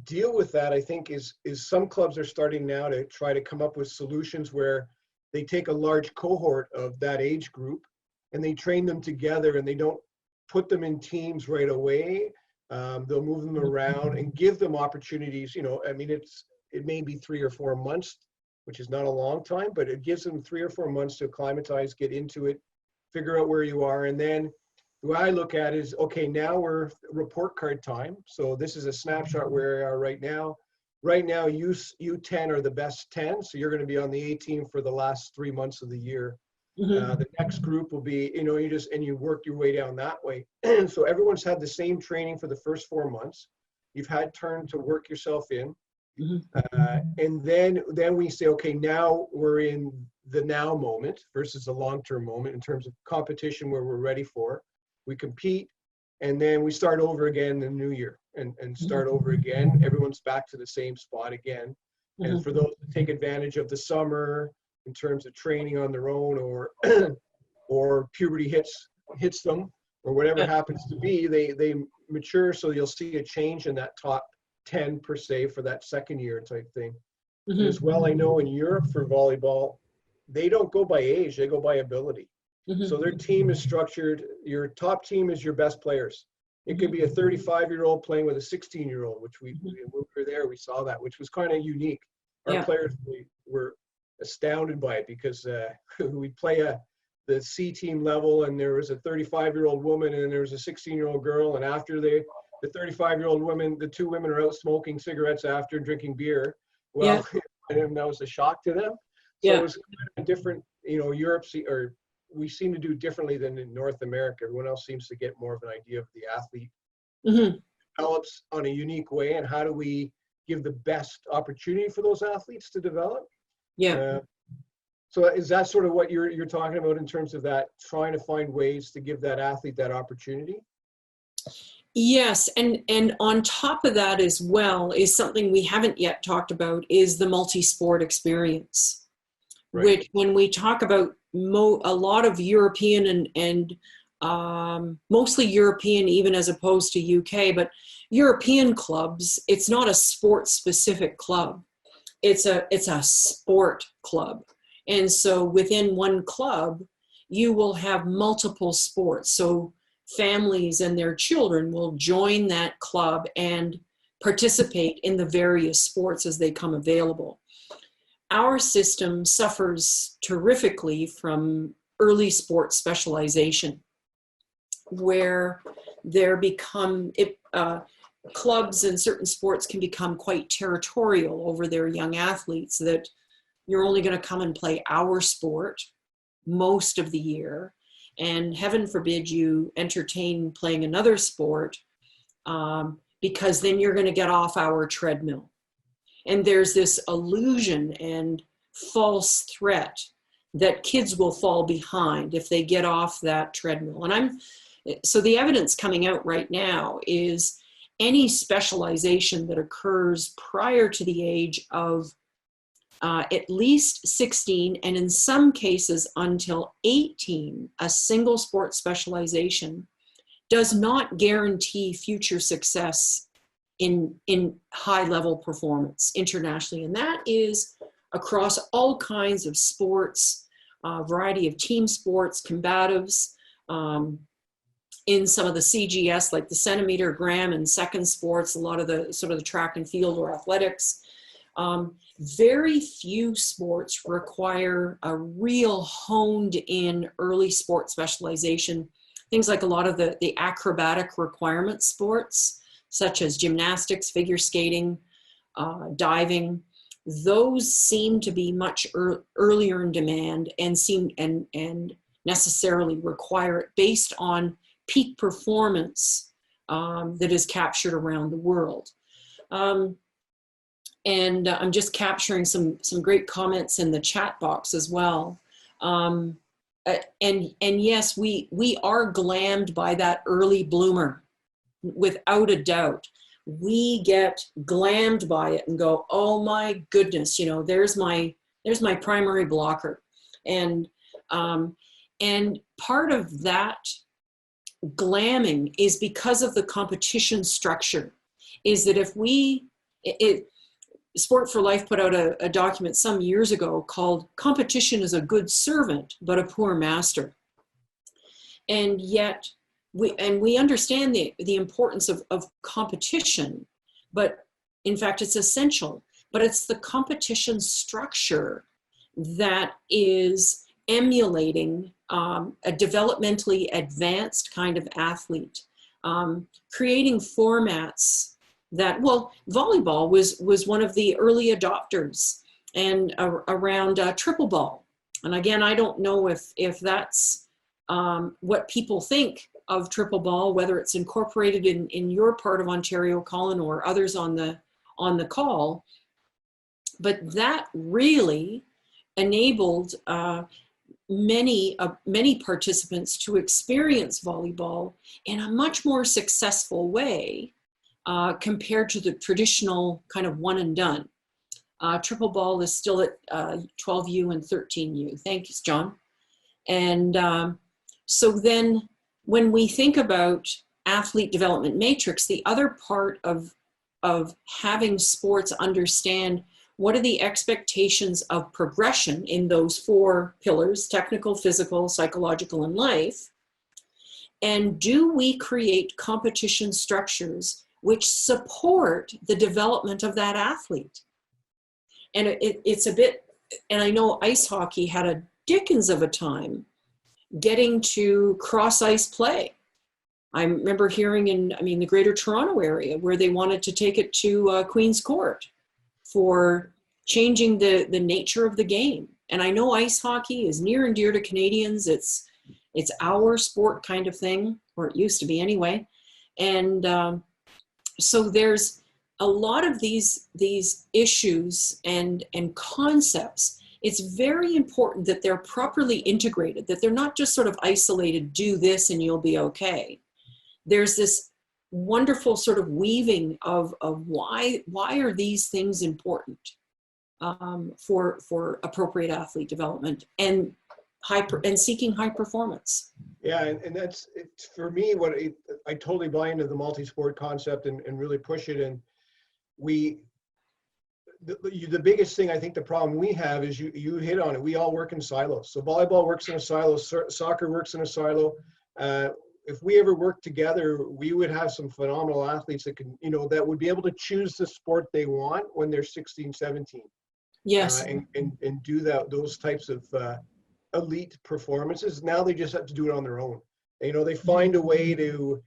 [SPEAKER 1] deal with that, I think is some clubs are starting now to try to come up with solutions where they take a large cohort of that age group and they train them together, and they don't put them in teams right away. They'll move them around and give them opportunities. It may be 3 or 4 months, which is not a long time, but it gives them 3 or 4 months to acclimatize, get into it, figure out where you are. And then the way I look at it is, okay, now we're report card time. So this is a snapshot where we are right now. Right now, U10 are the best 10, so you're going to be on the A team for the last 3 months of the year. The next group will be, you work your way down that way. So everyone's had the same training for the first 4 months. You've had turn to work yourself in. And then we say, okay, now we're in the now moment versus the long-term moment in terms of competition where we're ready for. We compete. and then we start over again in the new year and start over again. Everyone's back to the same spot again. And for those that take advantage of the summer in terms of training on their own, or or puberty hits them, or whatever happens to be, they mature, so you'll see a change in that top 10 per se for that second year type thing. As well, I know in Europe for volleyball, they don't go by age, they go by ability. So their team is structured, your top team is your best players. It could be a 35-year-old playing with a 16-year-old, which when we were there, we saw that, which was kind of unique. Our players were astounded by it, because we play the C team level, and there was a 35-year-old woman and there was a 16-year-old girl, and after the 35-year-old women, the two women are out smoking cigarettes after, drinking beer. Well, and that was a shock to them. So it was kind of different, Europe, or we seem to do differently than in North America. Everyone else seems to get more of an idea of the athlete develops on a unique way, and how do we give the best opportunity for those athletes to develop. So is that sort of what you're talking about in terms of that, trying to find ways to give that athlete that opportunity?
[SPEAKER 2] Yes, and on top of that as well is something we haven't yet talked about, is the multi-sport experience, which when we talk about a lot of European and mostly European, even as opposed to UK, but European clubs, it's not a sport-specific club. It's a sport club. And so within one club, you will have multiple sports. So families and their children will join that club and participate in the various sports as they come available. Our system suffers terrifically from early sports specialization, where clubs in certain sports can become quite territorial over their young athletes, that you're only going to come and play our sport most of the year, and heaven forbid you entertain playing another sport, because then you're going to get off our treadmill. And there's this illusion and false threat that kids will fall behind if they get off that treadmill. And so the evidence coming out right now is any specialization that occurs prior to the age of at least 16, and in some cases until 18, a single sport specialization does not guarantee future success in high level performance internationally. And that is across all kinds of sports, a variety of team sports, combatives, in some of the CGS, like the centimeter, gram, and second sports, a lot of the sort of the track and field or athletics. Very few sports require a real honed in early sport specialization. Things like a lot of the acrobatic requirement sports, such as gymnastics, figure skating, diving, those seem to be much earlier in demand and necessarily require it based on peak performance that is captured around the world. And I'm just capturing some great comments in the chat box as well. And yes, we are glammed by that early bloomer, without a doubt. We get glammed by it and go, oh my goodness, there's my primary blocker. And part of that glamming is because of the competition structure, is that if Sport for Life put out a document some years ago called "Competition is a Good Servant, but a Poor Master." And yet, we understand the importance of competition, but in fact, it's essential. But it's the competition structure that is emulating a developmentally advanced kind of athlete, creating formats that, well, volleyball was one of the early adopters, and around triple ball. And again, I don't know if that's what people think of triple ball, whether it's incorporated in your part of Ontario, Colin, or others on the call, but that really enabled many participants to experience volleyball in a much more successful way compared to the traditional kind of one and done. Triple ball is still at 12U and 13U. Thanks, John. And so then when we think about athlete development matrix, the other part of having sports understand what are the expectations of progression in those 4 pillars: technical, physical, psychological, and life. And do we create competition structures which support the development of that athlete? And it's a bit, and I know ice hockey had a dickens of a time getting to cross ice play. I remember hearing in, the Greater Toronto area where they wanted to take it to Queen's Court for changing the nature of the game. And I know ice hockey is near and dear to Canadians. It's our sport kind of thing, or it used to be anyway. And so there's a lot of these issues and concepts. It's very important that they're properly integrated, that they're not just sort of isolated, do this and you'll be okay. There's this wonderful sort of weaving of why are these things important for appropriate athlete development and seeking high performance.
[SPEAKER 1] Yeah, and that's for me. I totally buy into the multi-sport concept and really push it. And the biggest thing, I think the problem we have is you hit on it. We all work in silos. So volleyball works in a silo, soccer works in a silo. If we ever work together, we would have some phenomenal athletes that can, that would be able to choose the sport they want when they're 16, 17.
[SPEAKER 2] Yes.
[SPEAKER 1] And do those types of elite performances. Now they just have to do it on their own. They find a way to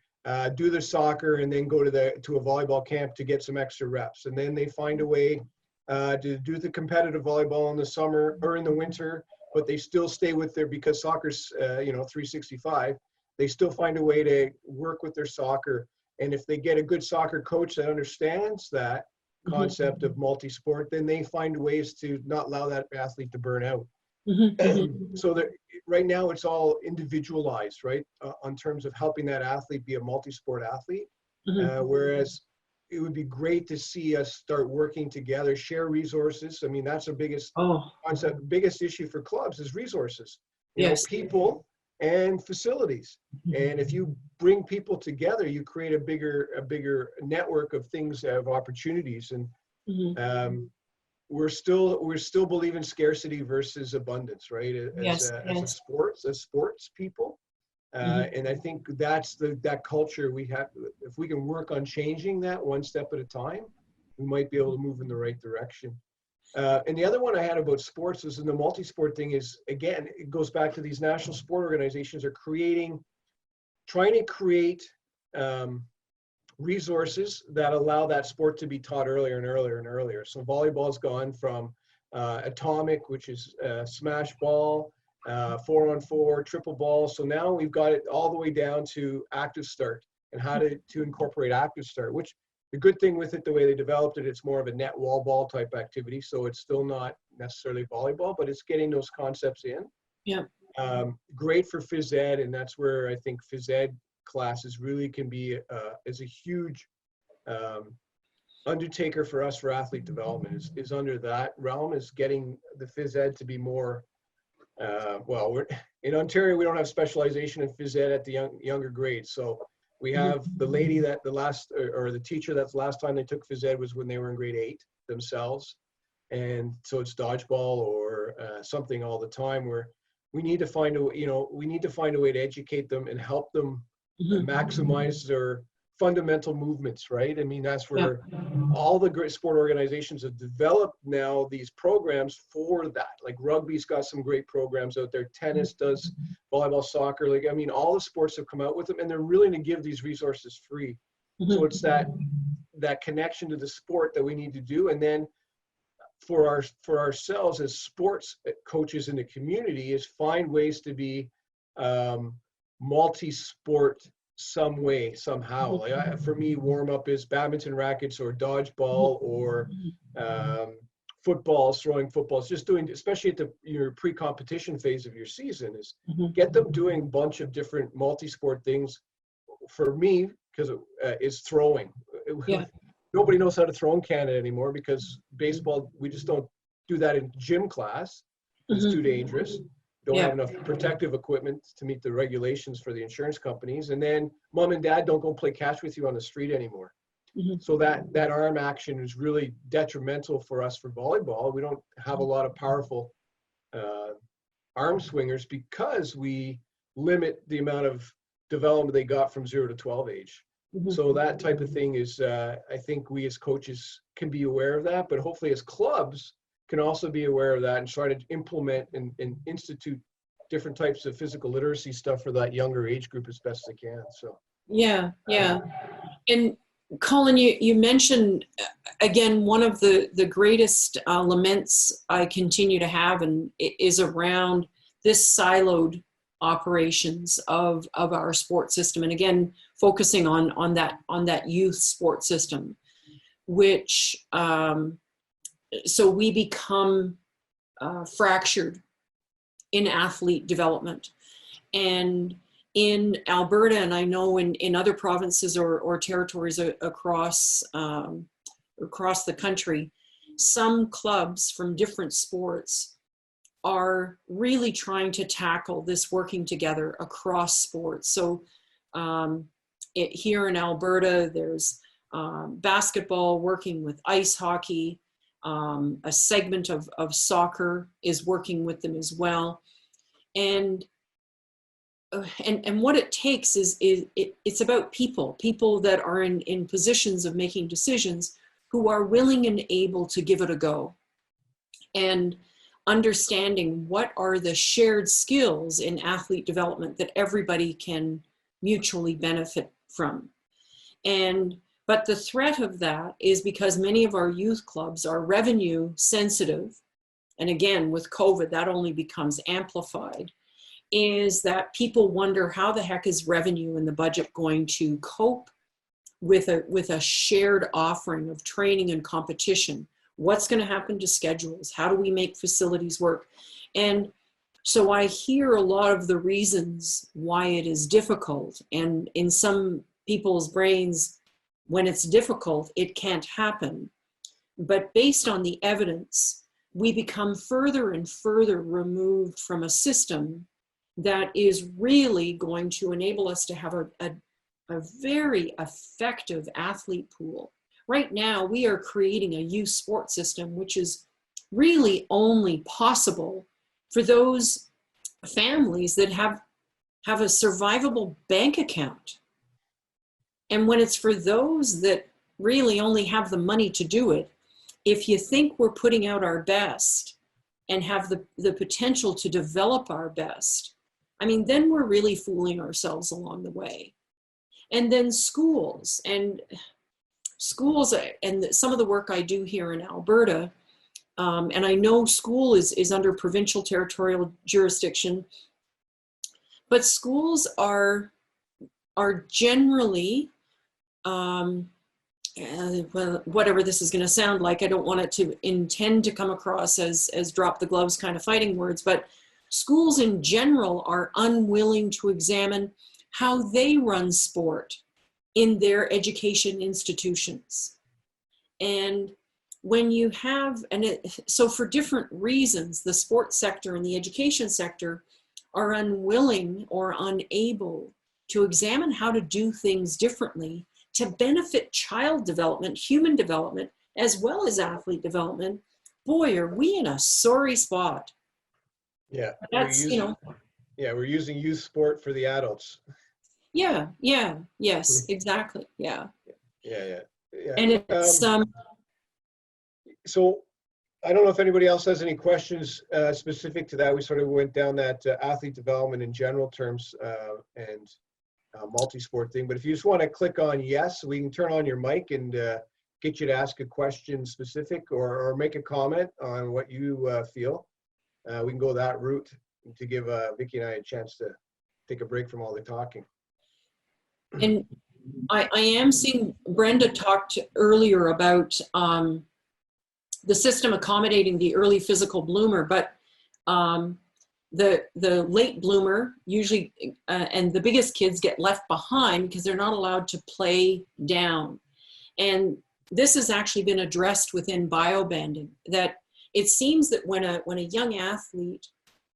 [SPEAKER 1] do the soccer and then go to a volleyball camp to get some extra reps. And then they find a way to do the competitive volleyball in the summer or in the winter, but they still stay with because soccer's 365. They still find a way to work with their soccer. And if they get a good soccer coach that understands that concept of multi-sport, then they find ways to not allow that athlete to burn out. So right now it's all individualized, right? On terms of helping that athlete be a multi-sport athlete. Whereas it would be great to see us start working together, share resources. That's the biggest concept, biggest issue for clubs is resources. People and facilities. And if you bring people together, you create a bigger network of things, of opportunities. And we're still believe in scarcity versus abundance, right? As sports people. And I think that's that culture we have. If we can work on changing that one step at a time, we might be able to move in the right direction. And the other one I had about sports was in the multi-sport thing is, again, it goes back to these national sport organizations are trying to create resources that allow that sport to be taught earlier and earlier and earlier. So volleyball's gone from atomic, which is smash ball, 4-on-4, triple ball. So now we've got it all the way down to active start and how to incorporate active start, which the good thing with it, the way they developed it, it's more of a net wall ball type activity. So it's still not necessarily volleyball, but it's getting those concepts in.
[SPEAKER 2] Yeah.
[SPEAKER 1] Great for phys ed. And that's where I think phys ed classes really can be is a huge undertaker for us for athlete development is under that realm, is getting the phys ed to be more, we're in Ontario, we don't have specialization in phys ed at the younger grades. So we have the lady that the teacher that's the last time they took phys ed was when they were in grade 8 themselves. And so it's dodgeball or something all the time where we need to find a way to educate them and help them maximize their fundamental movements, right? That's where all the great sport organizations have developed now these programs for that. Like rugby's got some great programs out there. Tennis does, volleyball, soccer. All the sports have come out with them, and they're willing to give these resources free. So it's that connection to the sport that we need to do. And then for ourselves as sports coaches in the community is find ways to be multi-sport some way, somehow. For me, warm up is badminton rackets or dodgeball or footballs, throwing footballs, just doing, especially at your pre-competition phase of your season, is
[SPEAKER 2] Mhm.
[SPEAKER 1] get them doing a bunch of different multi-sport things. For me, because it's throwing.
[SPEAKER 2] Yeah.
[SPEAKER 1] Nobody knows how to throw in Canada anymore because baseball, we just don't do that in gym class. It's too
[SPEAKER 2] Mhm.
[SPEAKER 1] dangerous. Don't
[SPEAKER 2] Yeah.
[SPEAKER 1] have enough protective equipment to meet the regulations for the insurance companies. And then mom and dad don't go play catch with you on the street anymore.
[SPEAKER 2] Mhm.
[SPEAKER 1] So that arm action is really detrimental for us for volleyball. We don't have a lot of powerful arm swingers because we limit the amount of development they got from 0 to 12 age.
[SPEAKER 2] Mhm.
[SPEAKER 1] So that type of thing is, I think we as coaches can be aware of that, but hopefully as clubs can also be aware of that and try to implement and institute different types of physical literacy stuff for that younger age group as best they can. So
[SPEAKER 2] Yeah. Yeah. And Colin, you mentioned again one of the greatest laments I continue to have, and it is around this siloed operations of our sports system, and again focusing on that youth sports system, which so we become fractured in athlete development. And in Alberta, and I know in other provinces or territories across the country, some clubs from different sports are really trying to tackle this working together across sports. So here in Alberta, there's basketball working with ice hockey. A segment of soccer is working with them as well. And what it takes is it's about people that are in positions of making decisions who are willing and able to give it a go, and understanding what are the shared skills in athlete development that everybody can mutually benefit from. But the threat of that is because many of our youth clubs are revenue sensitive, and again with COVID that only becomes amplified, is that people wonder how the heck is revenue and the budget going to cope with a shared offering of training and competition. What's going to happen to schedules? How do we make facilities work? And so I hear a lot of the reasons why it is difficult, and in some people's brains, when it's difficult, it can't happen. But based on the evidence, we become further and further removed from a system that is really going to enable us to have a very effective athlete pool. Right now, we are creating a youth sports system, which is really only possible for those families that have a survivable bank account. And when it's for those that really only have the money to do it, if you think we're putting out our best and have the potential to develop our best, I mean, then we're really fooling ourselves along the way. And then schools and some of the work I do here in Alberta, and I know school is under provincial territorial jurisdiction, but schools are generally, well, whatever this is going to sound like, I don't want it to intend to come across as drop the gloves kind of fighting words, but schools in general are unwilling to examine how they run sport in their education institutions. And when you have, so for different reasons, the sports sector and the education sector are unwilling or unable to examine how to do things differently to benefit child development, human development, as well as athlete development. Boy, are we in a sorry spot.
[SPEAKER 1] Yeah,
[SPEAKER 2] That's,
[SPEAKER 1] we're using youth sport for the adults.
[SPEAKER 2] Yes, exactly, yeah.
[SPEAKER 1] Yeah.
[SPEAKER 2] And it's
[SPEAKER 1] so I don't know if anybody else has any questions specific to that. We sort of went down that athlete development in general terms and multi-sport thing. But if you just want to click on yes, we can turn on your mic and get you to ask a question specific or make a comment on what you feel. We can go that route to give Vicki and I a chance to take a break from all the talking.
[SPEAKER 2] And I am seeing Brenda talked earlier about the system accommodating the early physical bloomer, but the late bloomer usually, and the biggest kids get left behind because they're not allowed to play down. And this has actually been addressed within biobanding, that it seems that when a young athlete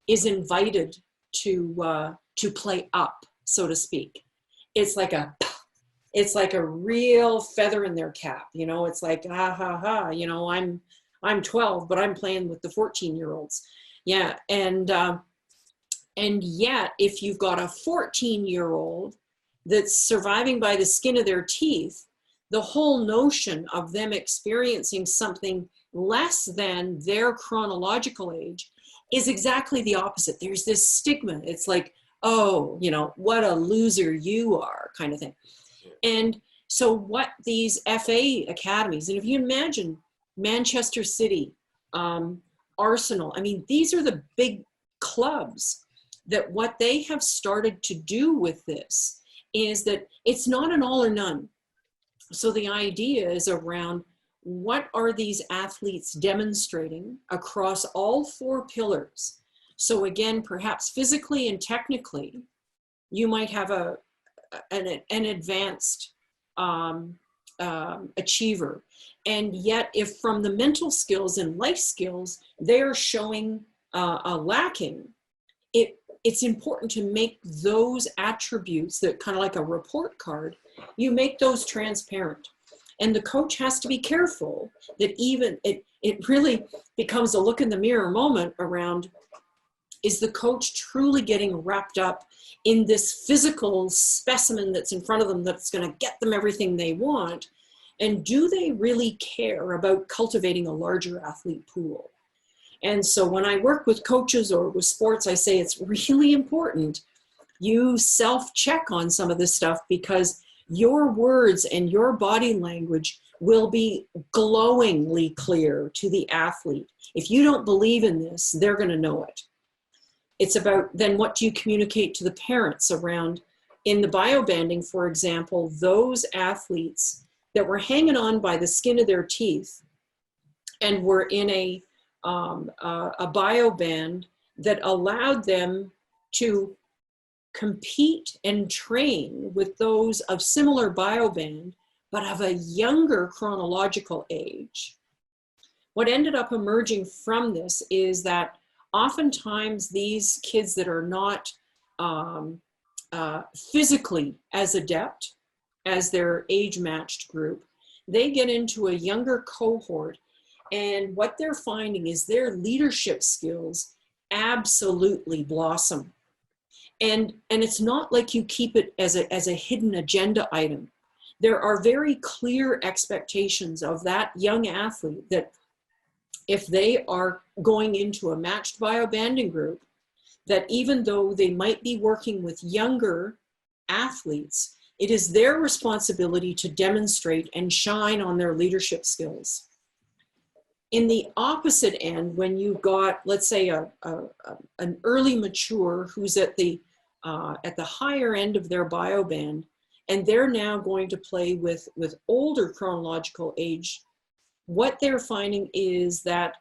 [SPEAKER 2] is invited to play up, so to speak, it's like a real feather in their cap. You know, it's like, ah, ha, ha, you know, I'm 12, but I'm playing with the 14-year-olds. Yeah. And yet, if you've got a 14-year-old that's surviving by the skin of their teeth, the whole notion of them experiencing something less than their chronological age is exactly the opposite. There's this stigma. It's like, oh, you know, what a loser you are, kind of thing. And so what these FA academies, and if you imagine Manchester City, Arsenal, I mean, these are the big clubs that what they have started to do with this is that it's not an all or none. So the idea is around what are these athletes demonstrating across all four pillars. So again, perhaps physically and technically, you might have an advanced achiever. And yet if from the mental skills and life skills, they're showing a lacking, it's important to make those attributes that kind of like a report card, you make those transparent. And the coach has to be careful that even it really becomes a look in the mirror moment around, is the coach truly getting wrapped up in this physical specimen that's in front of them that's going to get them everything they want? And do they really care about cultivating a larger athlete pool? And so when I work with coaches or with sports, I say it's really important you self-check on some of this stuff, because your words and your body language will be glowingly clear to the athlete. If you don't believe in this, they're going to know it. It's about then what do you communicate to the parents around, in the biobanding, for example, those athletes that were hanging on by the skin of their teeth and were in a bioband that allowed them to compete and train with those of similar bioband, but of a younger chronological age. What ended up emerging from this is that oftentimes these kids that are not physically as adept as their age-matched group, they get into a younger cohort, and what they're finding is their leadership skills absolutely blossom. And it's not like you keep it as a hidden agenda item. There are very clear expectations of that young athlete that if they are going into a matched biobanding group, that even though they might be working with younger athletes, it is their responsibility to demonstrate and shine on their leadership skills. In the opposite end, when you've got, let's say, an early mature who's at the higher end of their bioband, and they're now going to play with older chronological age, what they're finding is that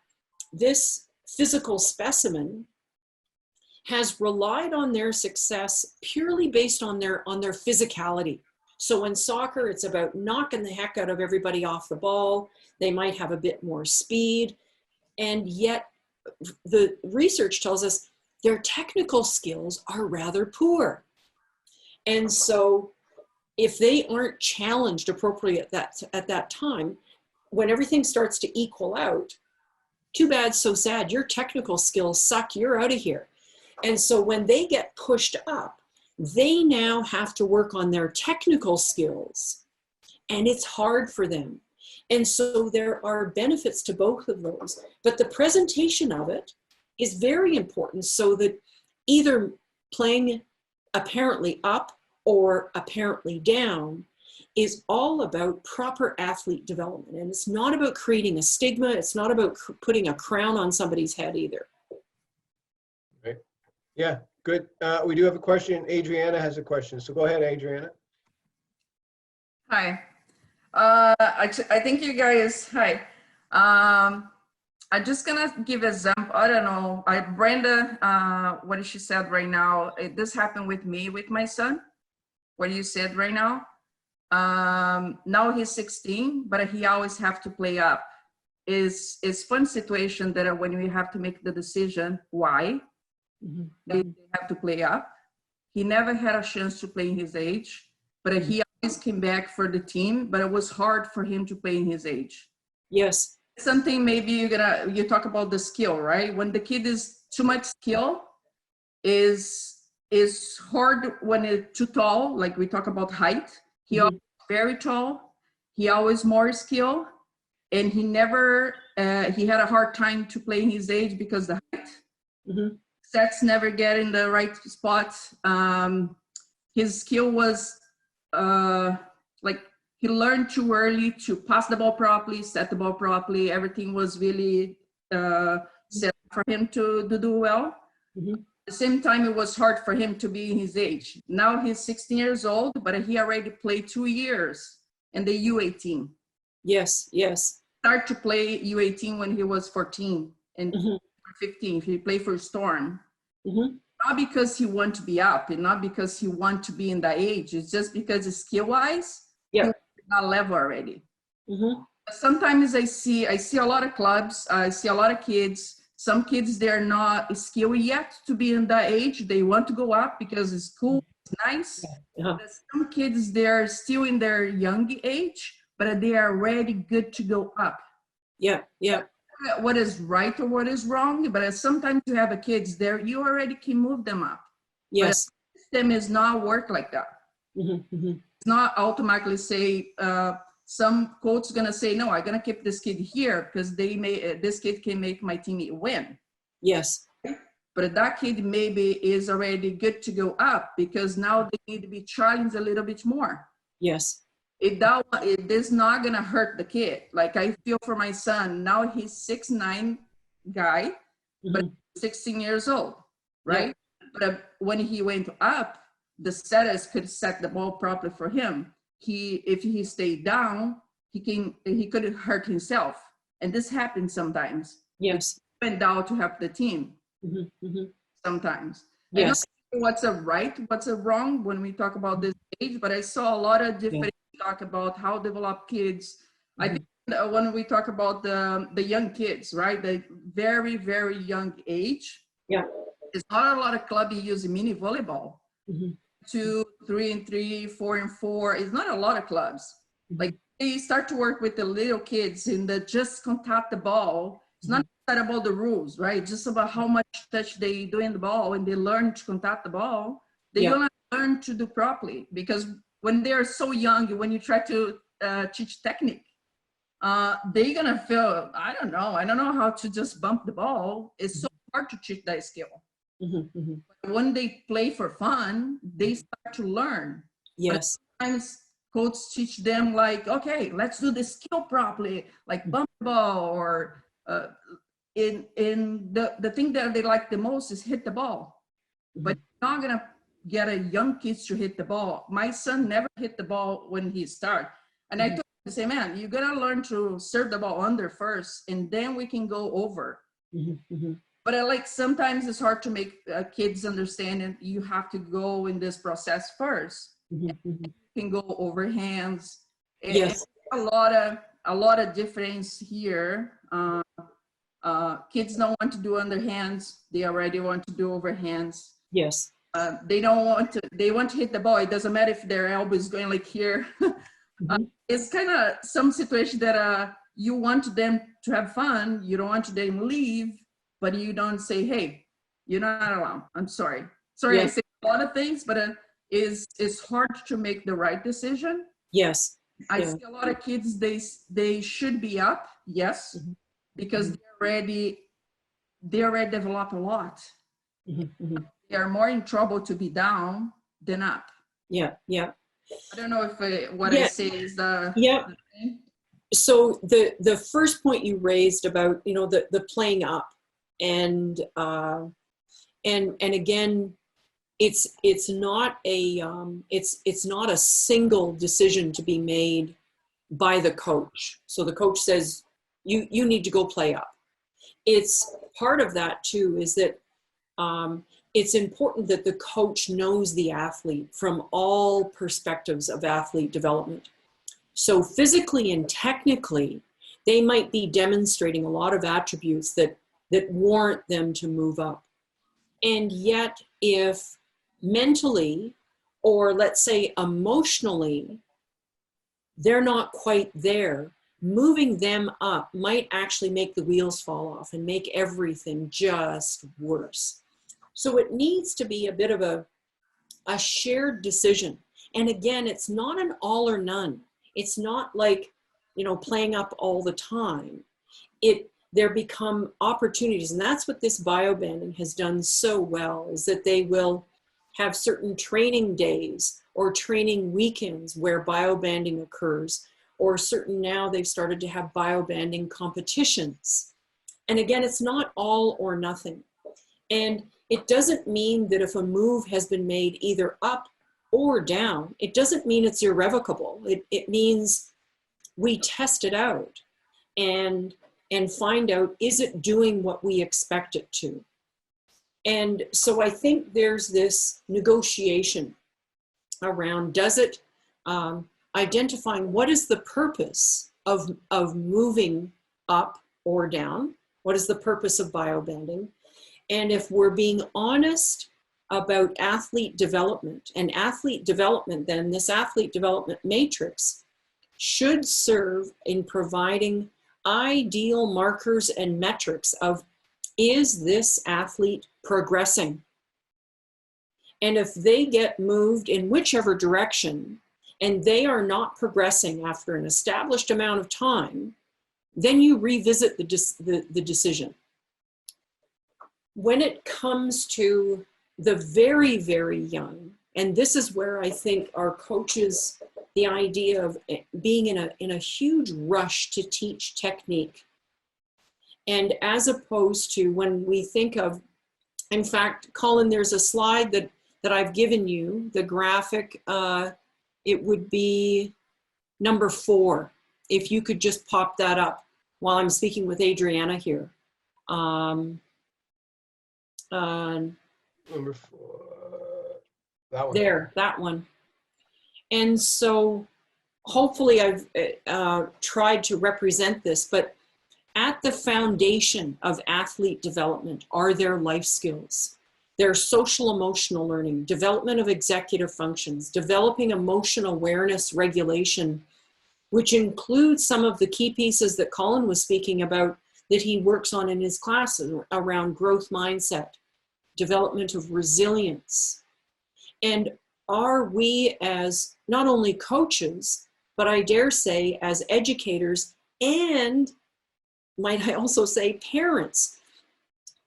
[SPEAKER 2] this physical specimen has relied on their success purely based on their physicality. So in soccer, it's about knocking the heck out of everybody off the ball. They might have a bit more speed. And yet the research tells us their technical skills are rather poor. And so if they aren't challenged appropriately at that time, when everything starts to equal out, too bad, so sad, your technical skills suck, you're out of here. And so when they get pushed up, they now have to work on their technical skills, and it's hard for them. And so there are benefits to both of those, but the presentation of it is very important, so that either playing apparently up or apparently down is all about proper athlete development. And it's not about creating a stigma. It's not about putting a crown on somebody's head either.
[SPEAKER 1] Right. Yeah, good. We do have a question. Adriana has a question. So go ahead, Adriana.
[SPEAKER 3] Hi. I think you guys, hi. I'm just gonna give example. I don't know. Brenda, what she said right now. This happened with me with my son. What you said right now. Now he's 16, but he always have to play up. Is fun situation that when we have to make the decision why they have to play up. He never had a chance to play in his age, but he always came back for the team. But it was hard for him to play in his age.
[SPEAKER 2] Yes.
[SPEAKER 3] Something maybe you talk about the skill, right? When the kid is too much skill, is hard when it's too tall. Like we talk about height, he always very tall. He always more skill, and he never he had a hard time to play in his age because the height. Sets never get in the right spot. His skill was like. He learned too early to pass the ball properly, set the ball properly. Everything was really set for him to do well. At the same time, it was hard for him to be in his age. Now he's 16 years old, but he already played 2 years in the U18.
[SPEAKER 2] Yes, yes.
[SPEAKER 3] Started to play U18 when he was 14 and 15. He played for Storm. Not because he wanted to be up and not because he wanted to be in that age. It's just because skill-wise, that level already. Sometimes I see a lot of clubs, I see a lot of kids. Some kids, they're not skilled yet to be in that age. They want to go up because it's cool, it's nice. But some kids, they're still in their young age, but they are already good to go up. What is right or what is wrong, but sometimes you have a kids there, you already can move them up.
[SPEAKER 2] Yes.
[SPEAKER 3] But the system is not work like that. It's not automatically say some coach is gonna say no, I'm gonna keep this kid here because this kid can make my team win.
[SPEAKER 2] Yes.
[SPEAKER 3] But that kid maybe is already good to go up because now they need to be challenged a little bit more.
[SPEAKER 2] Yes.
[SPEAKER 3] It is not gonna hurt the kid. Like I feel for my son now, he's 6'9" guy, but 16 years old, right? But when he went up, the setters could set the ball properly for him. If he stayed down, he could hurt himself. And this happens sometimes.
[SPEAKER 2] Yes.
[SPEAKER 3] He went down to help the team. Sometimes.
[SPEAKER 2] Yes.
[SPEAKER 3] I don't know what's a right, what's a wrong when we talk about this age, but I saw a lot of different talk about how develop kids. I think when we talk about the young kids, right? The very, very young age. It's not a lot of clubs using mini volleyball. 2, 3 and 3, 4 and 4. It's not a lot of clubs. Like they start to work with the little kids and just contact the ball. It's not about the rules, right? Just about how much touch they do in the ball and they learn to contact the ball. They're gonna learn to do properly because when they're so young, when you try to teach technique, they're gonna feel, I don't know how to just bump the ball. It's so hard to teach that skill. But when they play for fun, they start to learn.
[SPEAKER 2] Yes.
[SPEAKER 3] But sometimes coaches teach them like, okay, let's do the skill properly, like bump the ball, or the thing that they like the most is hit the ball. But you're not gonna get a young kids to hit the ball. My son never hit the ball when he started, and I told him to say, man, you gotta learn to serve the ball under first, and then we can go over. But I like sometimes it's hard to make kids understand, and you have to go in this process first. You can go over hands.
[SPEAKER 2] Yes.
[SPEAKER 3] A lot of difference here. Kids don't want to do underhands. They already want to do overhands.
[SPEAKER 2] Yes.
[SPEAKER 3] They want to hit the ball. It doesn't matter if their elbow is going like here. It's kind of some situation that you want them to have fun. You don't want them to leave, but you don't say, hey, you're not allowed. I'm sorry. Sorry, I say a lot of things, but it's hard to make the right decision.
[SPEAKER 2] Yes.
[SPEAKER 3] I see a lot of kids, they should be up, yes, because they already develop a lot. They are more in trouble to be down than up.
[SPEAKER 2] Yeah.
[SPEAKER 3] I don't know if what I say is the thing.
[SPEAKER 2] So the first point you raised about, the playing up, and again, it's not a single decision to be made by the coach. So the coach says you need to go play up. it's part of that too, is that it's important that the coach knows the athlete from all perspectives of athlete development. So physically and technically, they might be demonstrating a lot of attributes that warrant them to move up. And yet, if mentally, or let's say emotionally, they're not quite there, moving them up might actually make the wheels fall off and make everything just worse. So it needs to be a bit of a shared decision. And again, it's not an all or none. It's not like, playing up all the time. There become opportunities, and that's what this biobanding has done so well, is that they will have certain training days or training weekends where biobanding occurs, or now they've started to have biobanding competitions. And again, it's not all or nothing. And it doesn't mean that if a move has been made either up or down, it doesn't mean it's irrevocable. It means we test it out and find out, is it doing what we expect it to? And so I think there's this negotiation around, does it identifying what is the purpose of moving up or down? What is the purpose of biobanding? And if we're being honest about athlete development, and athlete development, then this athlete development matrix should serve in providing ideal markers and metrics of, is this athlete progressing? And if they get moved in whichever direction and they are not progressing after an established amount of time, then you revisit the decision. When it comes to the very, very young, and this is where I think our coaches, the idea of being in a huge rush to teach technique, and as opposed to when we think of, in fact, Colin, there's a slide that I've given you, the graphic, it would be number 4. If you could just pop that up while I'm speaking with Adriana here.
[SPEAKER 1] Number 4, that one.
[SPEAKER 2] There, that one. And so hopefully I've tried to represent this, but at the foundation of athlete development are their life skills, their social emotional learning, development of executive functions, developing emotional awareness regulation, which includes some of the key pieces that Colin was speaking about that he works on in his classes around growth mindset, development of resilience. And are we, as not only coaches, but I dare say as educators, and might I also say parents,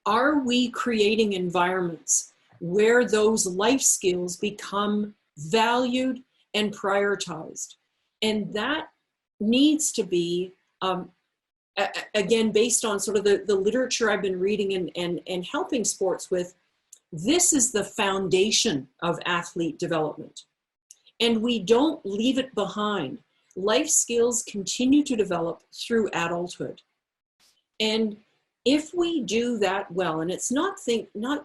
[SPEAKER 2] are we creating environments where those life skills become valued and prioritized? And that needs to be, again, based on sort of the literature I've been reading and helping sports with. This is the foundation of athlete development. And we don't leave it behind. Life skills continue to develop through adulthood. And if we do that well, and it's not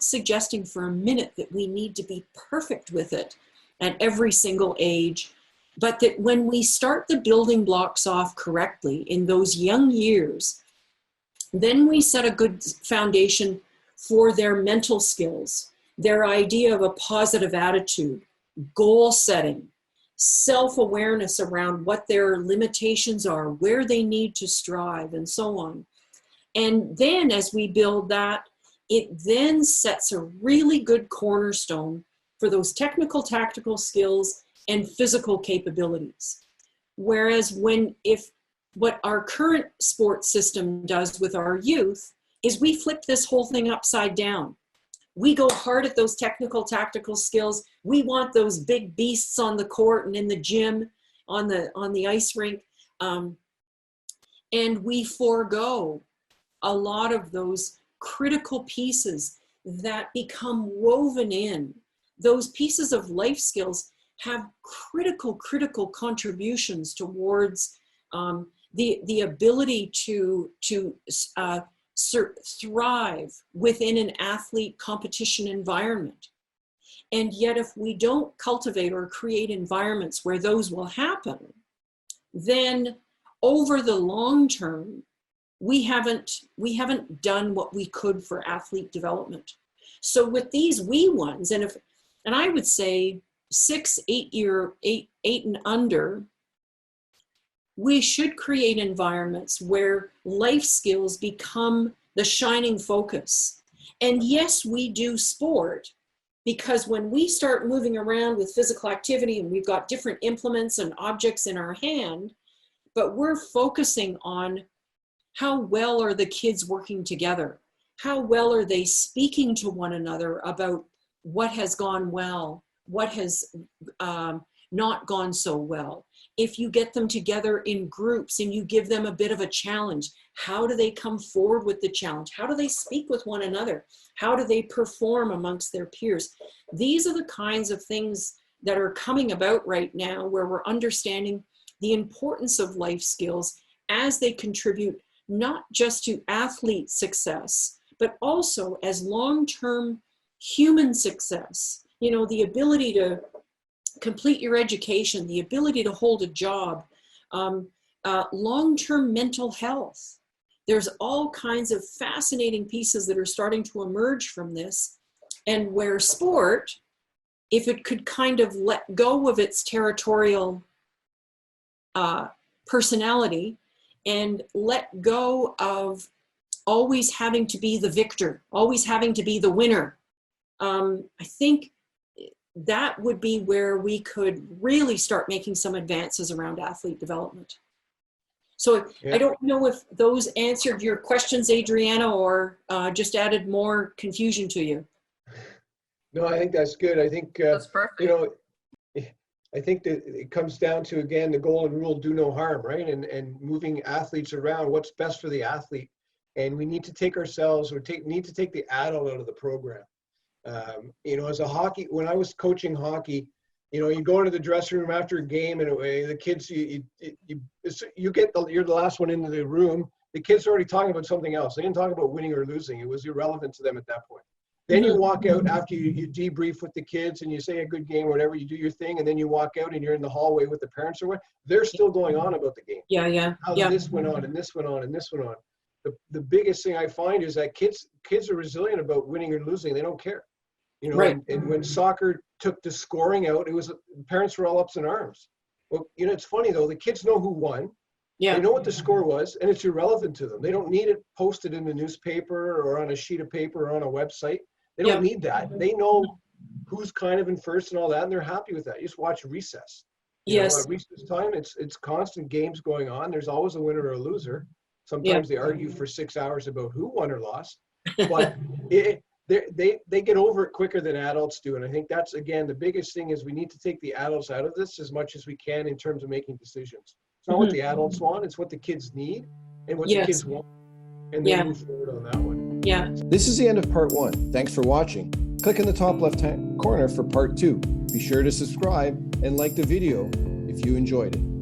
[SPEAKER 2] suggesting for a minute that we need to be perfect with it at every single age, but that when we start the building blocks off correctly in those young years, then we set a good foundation for their mental skills, their idea of a positive attitude, goal setting, self-awareness around what their limitations are, where they need to strive, and so on. And then as we build that, it then sets a really good cornerstone for those technical, tactical skills and physical capabilities. Whereas what our current sports system does with our youth is we flip this whole thing upside down. We go hard at those technical, tactical skills. We want those big beasts on the court and in the gym, on the ice rink. And we forego a lot of those critical pieces that become woven in. Those pieces of life skills have critical contributions towards the ability to thrive within an athlete competition environment. And yet if we don't cultivate or create environments where those will happen, then over the long term, we haven't done what we could for athlete development. So with these wee ones, and I would say 6, 8 and under, we should create environments where life skills become the shining focus. And yes, we do sport, because when we start moving around with physical activity and we've got different implements and objects in our hand, but we're focusing on how well are the kids working together? How well are they speaking to one another about what has gone well, what has not gone so well? If you get them together in groups and you give them a bit of a challenge, how do they come forward with the challenge? How do they speak with one another? How do they perform amongst their peers? These are the kinds of things that are coming about right now, where we're understanding the importance of life skills as they contribute not just to athlete success, but also as long-term human success. You know, the ability to complete your education, the ability to hold a job, long-term mental health. There's all kinds of fascinating pieces that are starting to emerge from this, and where sport, if it could kind of let go of its territorial personality and let go of always having to be the victor, always having to be the winner, I think that would be where we could really start making some advances around athlete development. So yeah. I don't know if those answered your questions, Adriana, or just added more confusion to you.
[SPEAKER 1] No, I think that's good. I think,
[SPEAKER 3] that's perfect.
[SPEAKER 1] You know, I think that it comes down to, again, the golden rule, do no harm, right? And moving athletes around, what's best for the athlete. And we need to take ourselves, or need to take the adult out of the program. You know, as a hockey, when I was coaching hockey, you know, you go into the dressing room after a game, and the kids, you're the last one into the room. The kids are already talking about something else. They didn't talk about winning or losing. It was irrelevant to them at that point. Then you walk out after you debrief with the kids and you say a good game or whatever, you do your thing, and then you walk out and you're in the hallway with the parents or what. They're still going on about the game.
[SPEAKER 2] Yeah.
[SPEAKER 1] How this went on and this went on and this went on. The biggest thing I find is that kids are resilient about winning or losing. They don't care. You know,
[SPEAKER 2] right.
[SPEAKER 1] and when soccer took the scoring out, parents were all ups in arms. Well, you know, it's funny though, the kids know who won. Yeah. They know what the score was, and it's irrelevant to them. They don't need it posted in the newspaper or on a sheet of paper or on a website. They don't need that. They know who's kind of in first and all that, and they're happy with that. You just watch recess. You know, at recess time, it's constant games going on. There's always a winner or a loser. Sometimes they argue for 6 hours about who won or lost, but they get over it quicker than adults do. And I think that's, again, the biggest thing is we need to take the adults out of this as much as we can in terms of making decisions. It's not what the adults want, it's what the kids need and what the kids want. And then move forward on that one.
[SPEAKER 2] Yeah.
[SPEAKER 4] This is the end of part 1. Thanks for watching. Click in the top left-hand corner for part 2. Be sure to subscribe and like the video if you enjoyed it.